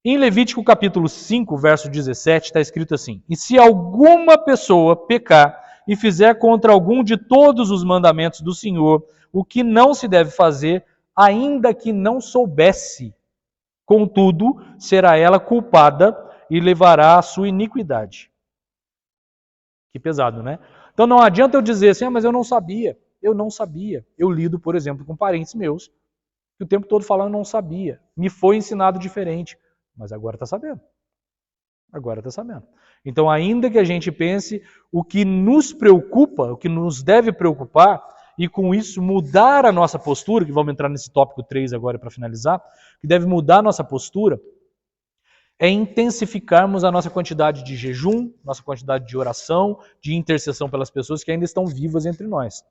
Em Levítico capítulo 5, verso 17, está escrito assim: E se alguma pessoa pecar e fizer contra algum de todos os mandamentos do Senhor, o que não se deve fazer, ainda que não soubesse, contudo, será ela culpada e levará a sua iniquidade. Que pesado, né? Então não adianta eu dizer assim, mas eu não sabia. Eu não sabia. Eu lido, por exemplo, com parentes meus, que o tempo todo falam eu não sabia. Me foi ensinado diferente. Mas agora está sabendo. Agora está sabendo. Então, ainda que a gente pense, o que nos preocupa, o que nos deve preocupar, e com isso mudar a nossa postura, que vamos entrar nesse tópico 3 agora para finalizar, que deve mudar a nossa postura, é intensificarmos a nossa quantidade de jejum, nossa quantidade de oração, de intercessão pelas pessoas que ainda estão vivas entre nós.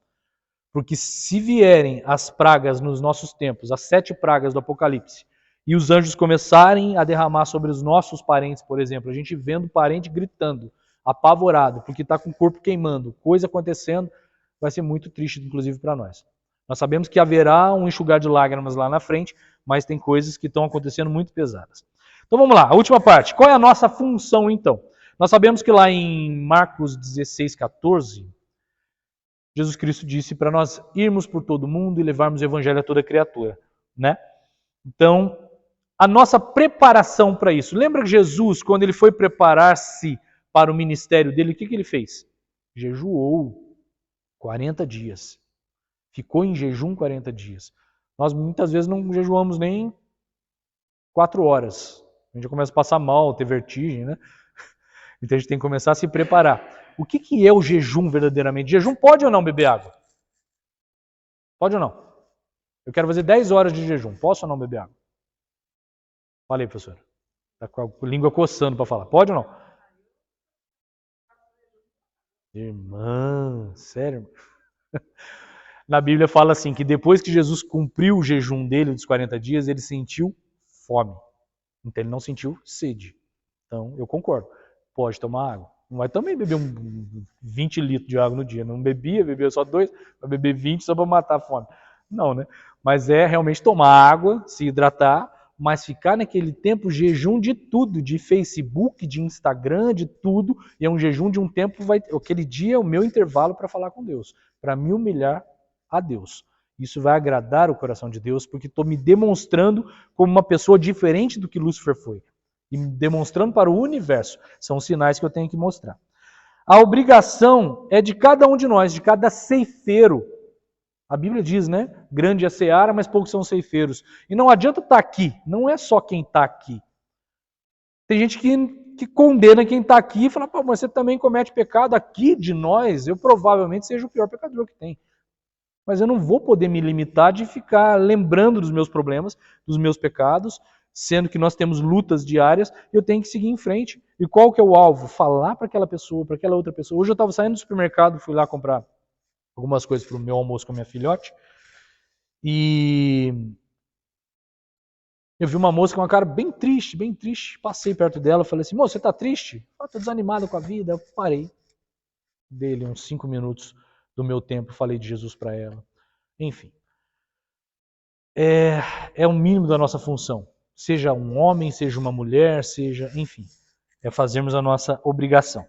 Porque se vierem as pragas nos nossos tempos, as 7 pragas do Apocalipse, e os anjos começarem a derramar sobre os nossos parentes, por exemplo, a gente vendo o parente gritando, apavorado, porque está com o corpo queimando, coisa acontecendo, vai ser muito triste, inclusive, para nós. Nós sabemos que haverá um enxugar de lágrimas lá na frente, mas tem coisas que estão acontecendo muito pesadas. Então vamos lá, a última parte. Qual é a nossa função, então? Nós sabemos que lá em Marcos 16, 14, Jesus Cristo disse para nós irmos por todo mundo e levarmos o evangelho a toda criatura, né? Então, a nossa preparação para isso. Lembra que Jesus, quando ele foi preparar-se para o ministério dele, o que ele fez? Jejuou 40 dias. Ficou em jejum 40 dias. Nós muitas vezes não jejuamos nem 4 horas. A gente começa a passar mal, ter vertigem, né? Então a gente tem que começar a se preparar. O que é o jejum verdadeiramente? Jejum pode ou não beber água? Pode ou não? Eu quero fazer 10 horas de jejum. Posso ou não beber água? Fala aí, professor. Está com a língua coçando para falar. Pode ou não? Irmã, sério? Na Bíblia fala assim, que depois que Jesus cumpriu o jejum dele dos 40 dias, ele sentiu fome. Então ele não sentiu sede. Então eu concordo. Pode tomar água. Não vai também beber 20 litros de água no dia. Não bebia só 2, vai beber 20 só para matar a fome. Não, né? Mas é realmente tomar água, se hidratar, mas ficar naquele tempo jejum de tudo, de Facebook, de Instagram, de tudo, e é um jejum de um tempo, aquele dia é o meu intervalo para falar com Deus, para me humilhar a Deus. Isso vai agradar o coração de Deus, porque estou me demonstrando como uma pessoa diferente do que Lúcifer foi, e me demonstrando para o universo. São os sinais que eu tenho que mostrar. A obrigação é de cada um de nós, de cada ceifeiro. A Bíblia diz, né? Grande é a seara, mas poucos são ceifeiros. E não adianta estar aqui. Não é só quem está aqui. Tem gente que que condena quem está aqui e fala, pô, mas você também comete pecado aqui de nós, eu provavelmente seja o pior pecador que tem. Mas eu não vou poder me limitar de ficar lembrando dos meus problemas, dos meus pecados, sendo que nós temos lutas diárias, eu tenho que seguir em frente. E qual que é o alvo? Falar para aquela pessoa, para aquela outra pessoa. Hoje eu estava saindo do supermercado, fui lá comprar algumas coisas para o meu almoço com a minha filhote, e eu vi uma moça com uma cara bem triste, passei perto dela, falei assim, moça, você está triste? Estou desanimado com a vida. Eu parei, dei uns 5 minutos do meu tempo, falei de Jesus para ela. Enfim, é o mínimo da nossa função. Seja um homem, seja uma mulher, seja, enfim, é fazermos a nossa obrigação.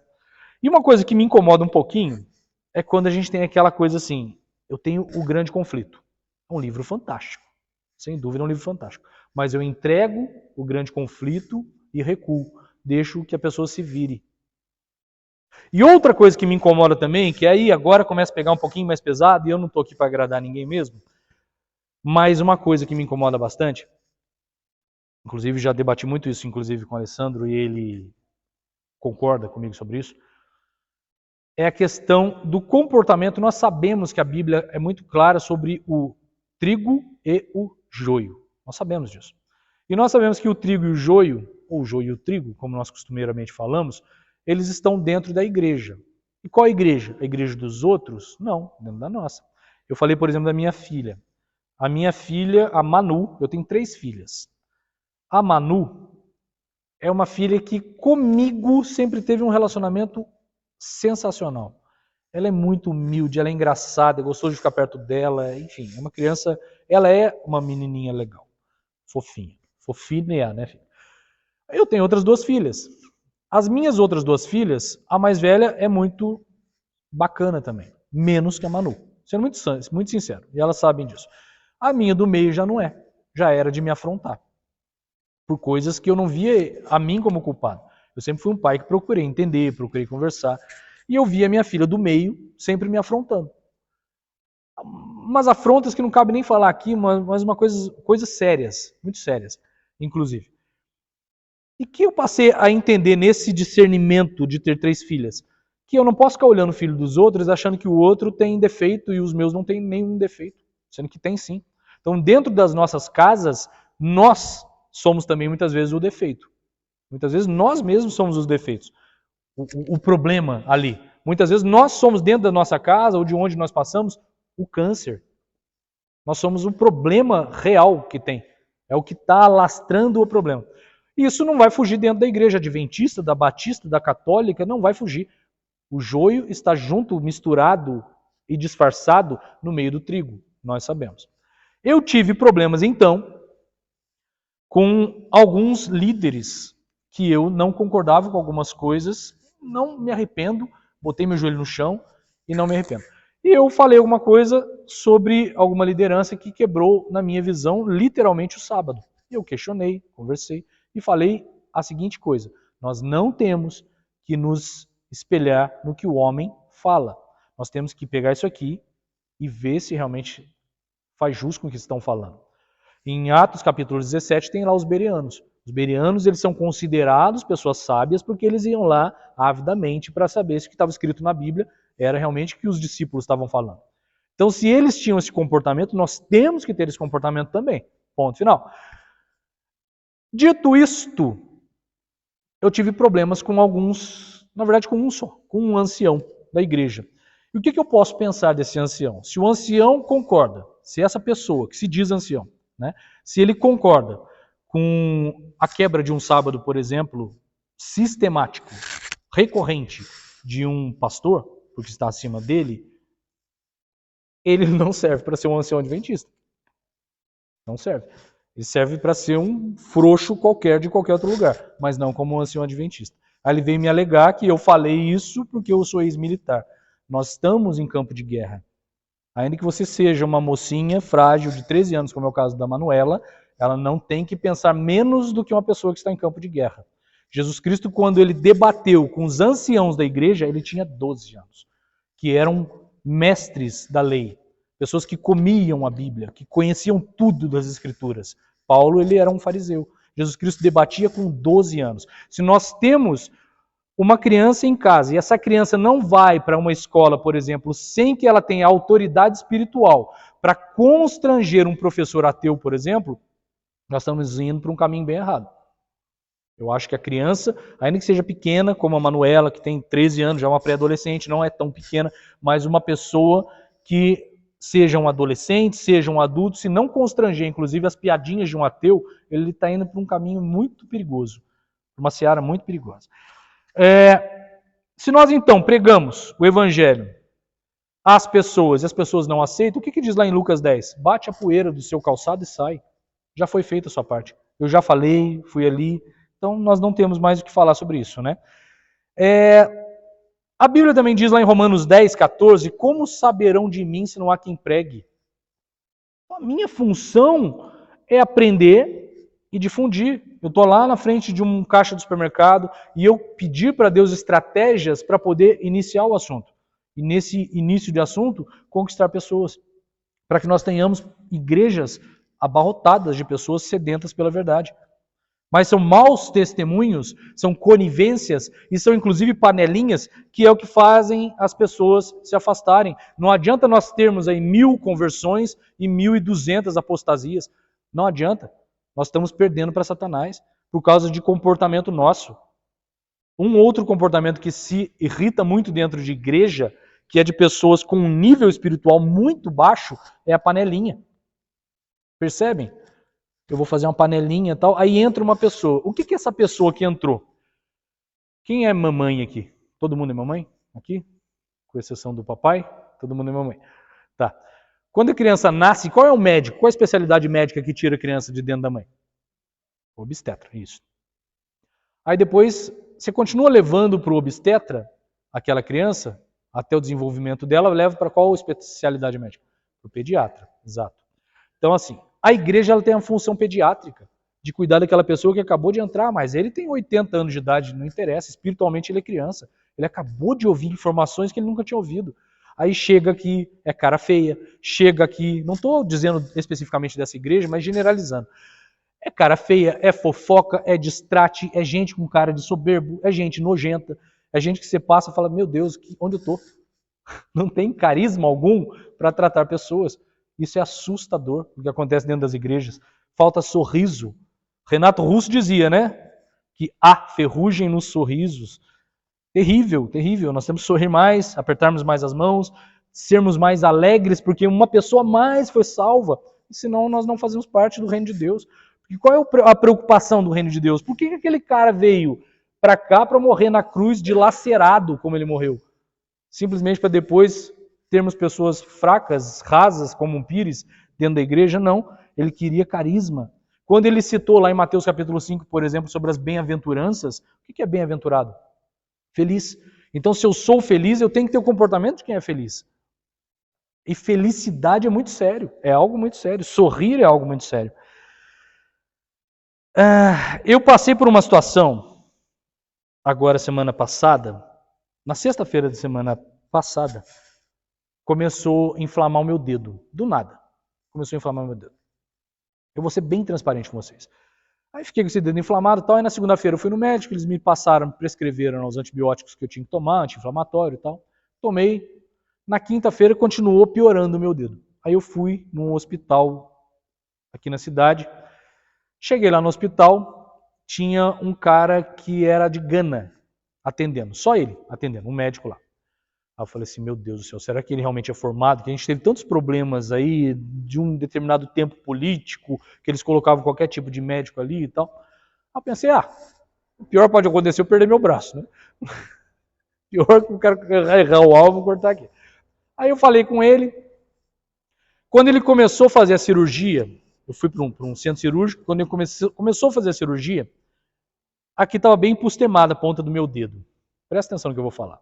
E uma coisa que me incomoda um pouquinho é quando a gente tem aquela coisa assim, eu tenho o grande conflito. É um livro fantástico, sem dúvida é um livro fantástico. Mas eu entrego o grande conflito e recuo, deixo que a pessoa se vire. E outra coisa que me incomoda também, que aí agora começa a pegar um pouquinho mais pesado, e eu não estou aqui para agradar ninguém mesmo, mas uma coisa que me incomoda bastante, inclusive já debati muito isso inclusive com o Alessandro, e ele concorda comigo sobre isso, é a questão do comportamento. Nós sabemos que a Bíblia é muito clara sobre o trigo e o joio. Nós sabemos disso. E nós sabemos que o trigo e o joio, ou o joio e o trigo, como nós costumeiramente falamos, eles estão dentro da igreja. E qual a igreja? A igreja dos outros? Não, dentro da nossa. Eu falei, por exemplo, da minha filha. A minha filha, a Manu, eu tenho 3 filhas. A Manu é uma filha que comigo sempre teve um relacionamento sensacional. Ela é muito humilde, ela é engraçada, é gostoso de ficar perto dela, enfim, é uma criança, ela é uma menininha legal, fofinha. Fofinha, né, filho? Eu tenho outras 2 filhas. As minhas outras 2 filhas, a mais velha é muito bacana também, menos que a Manu, sendo muito sincero, e elas sabem disso. A minha do meio já não é, já era de me afrontar, por coisas que eu não via a mim como culpado. Eu sempre fui um pai que procurei entender, procurei conversar. E eu via a minha filha do meio sempre me afrontando. Umas afrontas que não cabe nem falar aqui, mas coisas sérias, muito sérias, inclusive. E que eu passei a entender nesse discernimento de ter 3 filhas? Que eu não posso ficar olhando o filho dos outros achando que o outro tem defeito e os meus não têm nenhum defeito, sendo que tem sim. Então, dentro das nossas casas, nós somos também muitas vezes o defeito. Muitas vezes nós mesmos somos os defeitos. O problema ali. Muitas vezes nós somos dentro da nossa casa ou de onde nós passamos o câncer. Nós somos o problema real que tem. É o que está alastrando o problema. E isso não vai fugir dentro da igreja adventista, da batista, da católica, não vai fugir. O joio está junto, misturado e disfarçado no meio do trigo, nós sabemos. Eu tive problemas então com alguns líderes que eu não concordava com algumas coisas, não me arrependo, botei meu joelho no chão e não me arrependo. E eu falei alguma coisa sobre alguma liderança que quebrou, na minha visão, literalmente o sábado. Eu questionei, conversei e falei a seguinte coisa: nós não temos que nos espelhar no que o homem fala. Nós temos que pegar isso aqui e ver se realmente faz jus com o que estão falando. Em Atos capítulo 17 tem lá os bereanos. Os bereanos, eles são considerados pessoas sábias porque eles iam lá avidamente para saber se o que estava escrito na Bíblia era realmente o que os discípulos estavam falando. Então, se eles tinham esse comportamento, nós temos que ter esse comportamento também. Ponto final. Dito isto, eu tive problemas com alguns, na verdade com um só, com um ancião da igreja. E o que eu posso pensar desse ancião? Se o ancião concorda, se essa pessoa que se diz ancião, né, se ele concorda com a quebra de um sábado, por exemplo, sistemático, recorrente de um pastor, porque está acima dele, ele não serve para ser um ancião adventista. Não serve. Ele serve para ser um frouxo qualquer de qualquer outro lugar, mas não como um ancião adventista. Aí ele veio me alegar que eu falei isso porque eu sou ex-militar. Nós estamos em campo de guerra. Ainda que você seja uma mocinha frágil de 13 anos, como é o caso da Manuela, ela não tem que pensar menos do que uma pessoa que está em campo de guerra. Jesus Cristo, quando ele debateu com os anciãos da igreja, ele tinha 12 anos, que eram mestres da lei, pessoas que comiam a Bíblia, que conheciam tudo das Escrituras. Paulo, ele era um fariseu. Jesus Cristo debatia com 12 anos. Se nós temos uma criança em casa e essa criança não vai para uma escola, por exemplo, sem que ela tenha autoridade espiritual para constranger um professor ateu, por exemplo, nós estamos indo para um caminho bem errado. Eu acho que a criança, ainda que seja pequena, como a Manuela, que tem 13 anos, já é uma pré-adolescente, não é tão pequena, mas uma pessoa que seja um adolescente, seja um adulto, se não constranger, inclusive, as piadinhas de um ateu, ele está indo para um caminho muito perigoso, uma seara muito perigosa. Se nós, então, pregamos o evangelho às pessoas e as pessoas não aceitam, o que diz lá em Lucas 10? Bate a poeira do seu calçado e sai. Já foi feita a sua parte. Eu já falei, fui ali. Então, nós não temos mais o que falar sobre isso, né? A Bíblia também diz lá em Romanos 10, 14, como saberão de mim se não há quem pregue? A minha função é aprender e difundir. Eu estou lá na frente de um caixa do supermercado e eu pedir para Deus estratégias para poder iniciar o assunto. E nesse início de assunto, conquistar pessoas. Para que nós tenhamos igrejas abarrotadas de pessoas sedentas pela verdade. Mas são maus testemunhos, são conivências e são inclusive panelinhas que é o que fazem as pessoas se afastarem. Não adianta nós termos aí 1000 conversões e 1200 apostasias. Não adianta. Nós estamos perdendo para Satanás por causa de comportamento nosso. Um outro comportamento que se irrita muito dentro de igreja, que é de pessoas com um nível espiritual muito baixo, é a panelinha. Percebem? Eu vou fazer uma panelinha e tal, aí entra uma pessoa. O que é essa pessoa que entrou? Quem é mamãe aqui? Todo mundo é mamãe? Aqui? Com exceção do papai? Todo mundo é mamãe. Tá. Quando a criança nasce, qual é o médico? Qual é a especialidade médica que tira a criança de dentro da mãe? O obstetra, isso. Aí depois, você continua levando para o obstetra aquela criança, até o desenvolvimento dela, leva para qual especialidade médica? Para o pediatra, exato. Então assim, a igreja ela tem a função pediátrica, de cuidar daquela pessoa que acabou de entrar, mas ele tem 80 anos de idade, não interessa, espiritualmente ele é criança. Ele acabou de ouvir informações que ele nunca tinha ouvido. Aí chega aqui, é cara feia, chega aqui, não estou dizendo especificamente dessa igreja, mas generalizando. É cara feia, é fofoca, é distrate, é gente com cara de soberbo, é gente nojenta, é gente que você passa e fala, meu Deus, onde eu estou? Não tem carisma algum para tratar pessoas. Isso é assustador, o que acontece dentro das igrejas. Falta sorriso. Renato Russo dizia, né? Que há ferrugem nos sorrisos. Terrível, terrível. Nós temos que sorrir mais, apertarmos mais as mãos, sermos mais alegres, porque uma pessoa mais foi salva. E senão nós não fazemos parte do reino de Deus. E qual é a preocupação do reino de Deus? Por que aquele cara veio para cá para morrer na cruz dilacerado como ele morreu? Simplesmente para depois termos pessoas fracas, rasas, como um Pires, dentro da igreja? Não. Ele queria carisma. Quando ele citou lá em Mateus capítulo 5, por exemplo, sobre as bem-aventuranças, o que é bem-aventurado? Feliz. Então, se eu sou feliz, eu tenho que ter o comportamento de quem é feliz. E felicidade é muito sério. É algo muito sério. Sorrir é algo muito sério. Eu passei por uma situação, agora semana passada, na sexta-feira da semana passada, começou a inflamar o meu dedo. Do nada. Começou a inflamar o meu dedo. Eu vou ser bem transparente com vocês. Aí fiquei com esse dedo inflamado e tal. Aí na segunda-feira eu fui no médico, eles me passaram, prescreveram os antibióticos que eu tinha que tomar, anti-inflamatório e tal. Tomei. Na quinta-feira continuou piorando o meu dedo. Aí eu fui num hospital aqui na cidade. Cheguei lá no hospital, tinha um cara que era de Gana atendendo. Só ele atendendo, um médico lá. Aí eu falei assim, meu Deus do céu, será que ele realmente é formado? Que a gente teve tantos problemas aí de um determinado tempo político, que eles colocavam qualquer tipo de médico ali e tal. Aí eu pensei, o pior pode acontecer eu perder meu braço, né? Pior que eu quero errar o alvo, cortar aqui. Aí eu falei com ele. Quando ele começou a fazer a cirurgia, eu fui para um centro cirúrgico, quando ele começou a fazer a cirurgia, aqui estava bem empustemada a ponta do meu dedo. Presta atenção no que eu vou falar.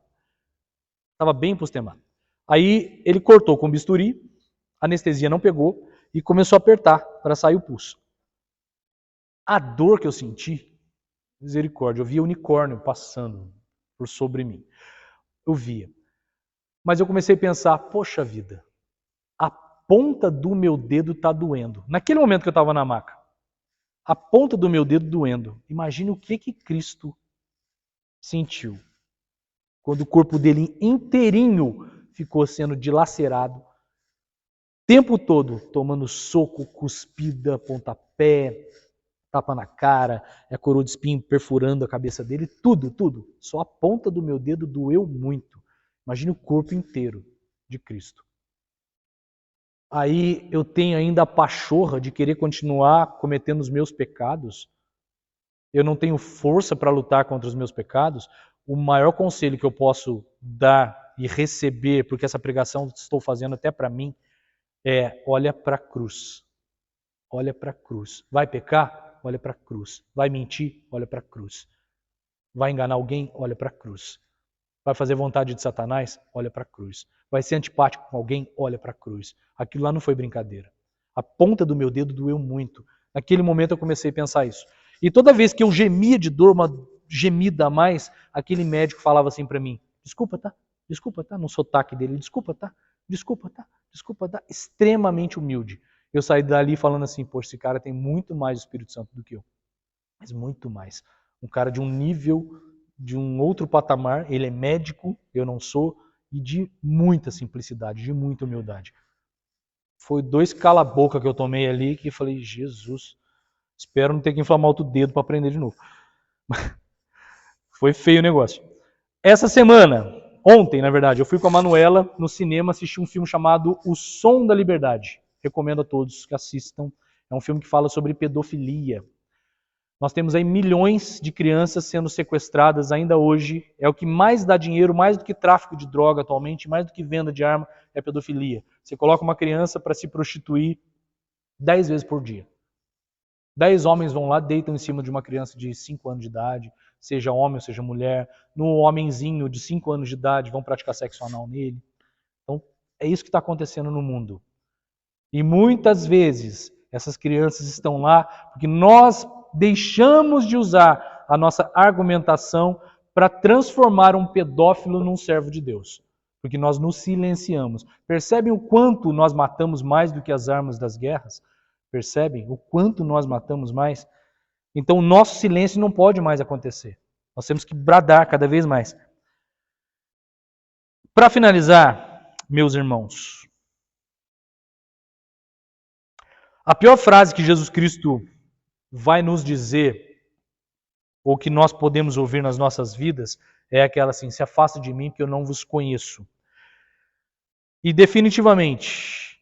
Estava bem empustemado. Aí ele cortou com bisturi, a anestesia não pegou e começou a apertar para sair o pulso. A dor que eu senti, misericórdia, eu via unicórnio passando por sobre mim. Eu via. Mas eu comecei a pensar, poxa vida, a ponta do meu dedo está doendo. Naquele momento que eu estava na maca, a ponta do meu dedo doendo. Imagine o que Cristo sentiu quando o corpo dele inteirinho ficou sendo dilacerado, o tempo todo tomando soco, cuspida, pontapé, tapa na cara, a coroa de espinho perfurando a cabeça dele, tudo. Só a ponta do meu dedo doeu muito. Imagine o corpo inteiro de Cristo. Aí eu tenho ainda a pachorra de querer continuar cometendo os meus pecados. Eu não tenho força para lutar contra os meus pecados. O maior conselho que eu posso dar e receber, porque essa pregação estou fazendo até para mim, é: olha para a cruz. Olha para a cruz. Vai pecar? Olha para a cruz. Vai mentir? Olha para a cruz. Vai enganar alguém? Olha para a cruz. Vai fazer vontade de Satanás? Olha para a cruz. Vai ser antipático com alguém? Olha para a cruz. Aquilo lá não foi brincadeira. A ponta do meu dedo doeu muito. Naquele momento eu comecei a pensar isso. E toda vez que eu gemia de dor, uma gemida a mais, aquele médico falava assim para mim: desculpa, tá? Desculpa, tá? No sotaque dele, desculpa, tá? Desculpa, tá? Desculpa, tá? Extremamente humilde. Eu saí dali falando assim: poxa, esse cara tem muito mais Espírito Santo do que eu. Mas muito mais. Um cara de um nível, de um outro patamar. Ele é médico, eu não sou, e de muita simplicidade, de muita humildade. Foi 2 cala-boca que eu tomei ali que eu falei: Jesus, espero não ter que inflamar outro dedo para aprender de novo. Foi feio o negócio. Essa semana, ontem na verdade, eu fui com a Manuela no cinema assistir um filme chamado O Som da Liberdade. Recomendo a todos que assistam. É um filme que fala sobre pedofilia. Nós temos aí milhões de crianças sendo sequestradas ainda hoje. É o que mais dá dinheiro, mais do que tráfico de droga atualmente, mais do que venda de arma, é pedofilia. Você coloca uma criança para se prostituir 10 vezes por dia. 10 homens vão lá, deitam em cima de uma criança de 5 anos de idade, seja homem ou seja mulher. No homenzinho de 5 anos de idade, vão praticar sexo anal nele. Então, é isso que está acontecendo no mundo. E muitas vezes, essas crianças estão lá porque nós deixamos de usar a nossa argumentação para transformar um pedófilo num servo de Deus. Porque nós nos silenciamos. Percebem o quanto nós matamos mais do que as armas das guerras? Percebem o quanto nós matamos mais? Então o nosso silêncio não pode mais acontecer. Nós temos que bradar cada vez mais. Para finalizar, meus irmãos, a pior frase que Jesus Cristo vai nos dizer, ou que nós podemos ouvir nas nossas vidas, é aquela assim: se afasta de mim, que eu não vos conheço. E definitivamente,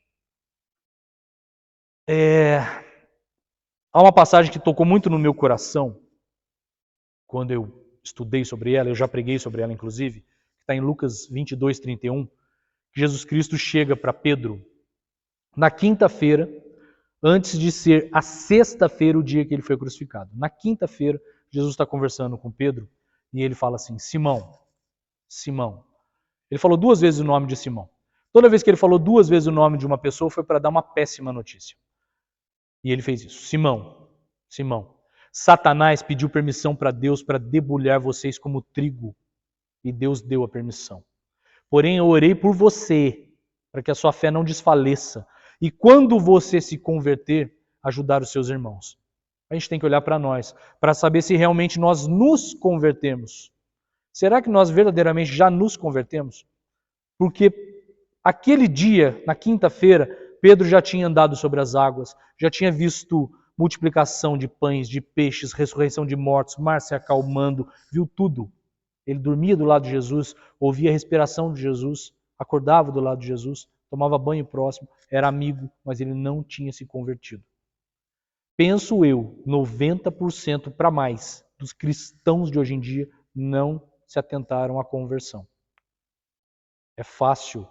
há uma passagem que tocou muito no meu coração, quando eu estudei sobre ela, eu já preguei sobre ela inclusive, que está em Lucas 22, 31, que Jesus Cristo chega para Pedro na quinta-feira, antes de ser a sexta-feira o dia que ele foi crucificado. Na quinta-feira, Jesus está conversando com Pedro e ele fala assim: Simão, Simão. Ele falou 2 vezes o nome de Simão. Toda vez que ele falou 2 vezes o nome de uma pessoa foi para dar uma péssima notícia. E ele fez isso: Simão, Simão. Satanás pediu permissão para Deus para debulhar vocês como trigo. E Deus deu a permissão. Porém, eu orei por você, para que a sua fé não desfaleça. E quando você se converter, ajudar os seus irmãos. A gente tem que olhar para nós, para saber se realmente nós nos convertemos. Será que nós verdadeiramente já nos convertemos? Porque aquele dia, na quinta-feira, Pedro já tinha andado sobre as águas, já tinha visto multiplicação de pães, de peixes, ressurreição de mortos, mar se acalmando, viu tudo. Ele dormia do lado de Jesus, ouvia a respiração de Jesus, acordava do lado de Jesus, tomava banho próximo, era amigo, mas ele não tinha se convertido. Penso eu, 90% para mais dos cristãos de hoje em dia não se atentaram à conversão. É fácil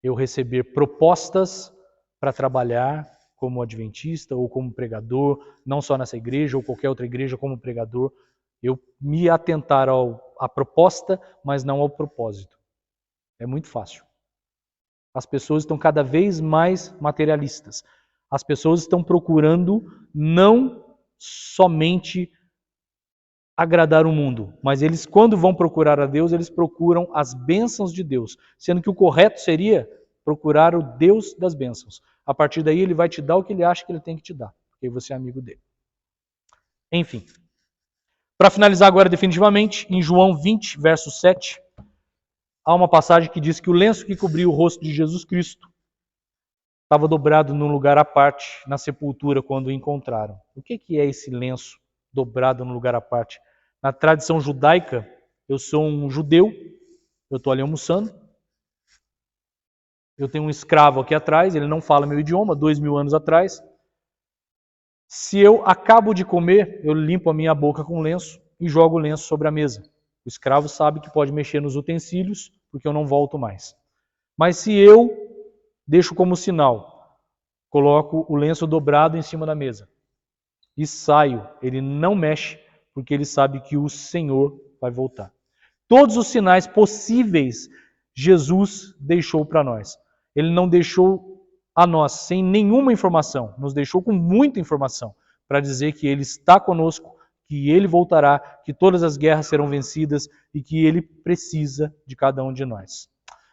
eu receber propostas para trabalhar como adventista ou como pregador, não só nessa igreja ou qualquer outra igreja como pregador. Eu me atentar à proposta, mas não ao propósito. É muito fácil. As pessoas estão cada vez mais materialistas. As pessoas estão procurando não somente agradar o mundo, mas eles, quando vão procurar a Deus, eles procuram as bênçãos de Deus, sendo que o correto seria procurar o Deus das bênçãos. A partir daí ele vai te dar o que ele acha que ele tem que te dar, porque você é amigo dele. Enfim. Para finalizar agora definitivamente, em João 20, verso 7, há uma passagem que diz que o lenço que cobriu o rosto de Jesus Cristo estava dobrado num lugar à parte na sepultura quando o encontraram. O que é esse lenço dobrado num lugar à parte? Na tradição judaica, eu sou um judeu, eu estou ali almoçando, eu tenho um escravo aqui atrás, ele não fala meu idioma, 2000 anos atrás. Se eu acabo de comer, eu limpo a minha boca com lenço e jogo o lenço sobre a mesa. O escravo sabe que pode mexer nos utensílios, porque eu não volto mais. Mas se eu deixo como sinal, coloco o lenço dobrado em cima da mesa e saio, ele não mexe, porque ele sabe que o Senhor vai voltar. Todos os sinais possíveis Jesus deixou para nós. Ele não deixou a nós sem nenhuma informação, nos deixou com muita informação para dizer que Ele está conosco, que Ele voltará, que todas as guerras serão vencidas e que Ele precisa de cada um de nós.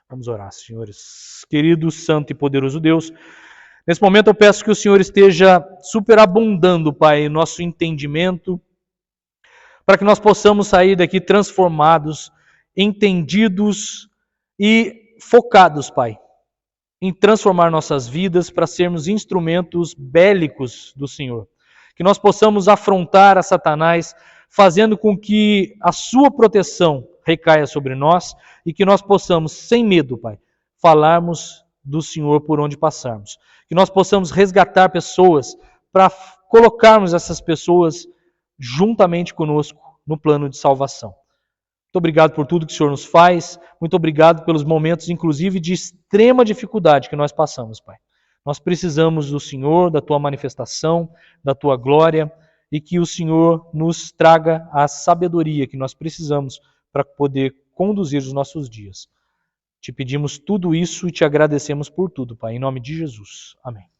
Vamos orar, senhores. Querido, santo e poderoso Deus, nesse momento eu peço que o Senhor esteja superabundando, Pai, nosso entendimento, para que nós possamos sair daqui transformados, entendidos e focados, Pai, em transformar nossas vidas para sermos instrumentos bélicos do Senhor. Que nós possamos afrontar a Satanás, fazendo com que a sua proteção recaia sobre nós e que nós possamos, sem medo, Pai, falarmos do Senhor por onde passarmos. Que nós possamos resgatar pessoas para colocarmos essas pessoas juntamente conosco no plano de salvação. Muito obrigado por tudo que o Senhor nos faz. Muito obrigado pelos momentos, inclusive, de extrema dificuldade que nós passamos, Pai. Nós precisamos do Senhor, da Tua manifestação, da Tua glória, e que o Senhor nos traga a sabedoria que nós precisamos para poder conduzir os nossos dias. Te pedimos tudo isso e te agradecemos por tudo, Pai. Em nome de Jesus. Amém.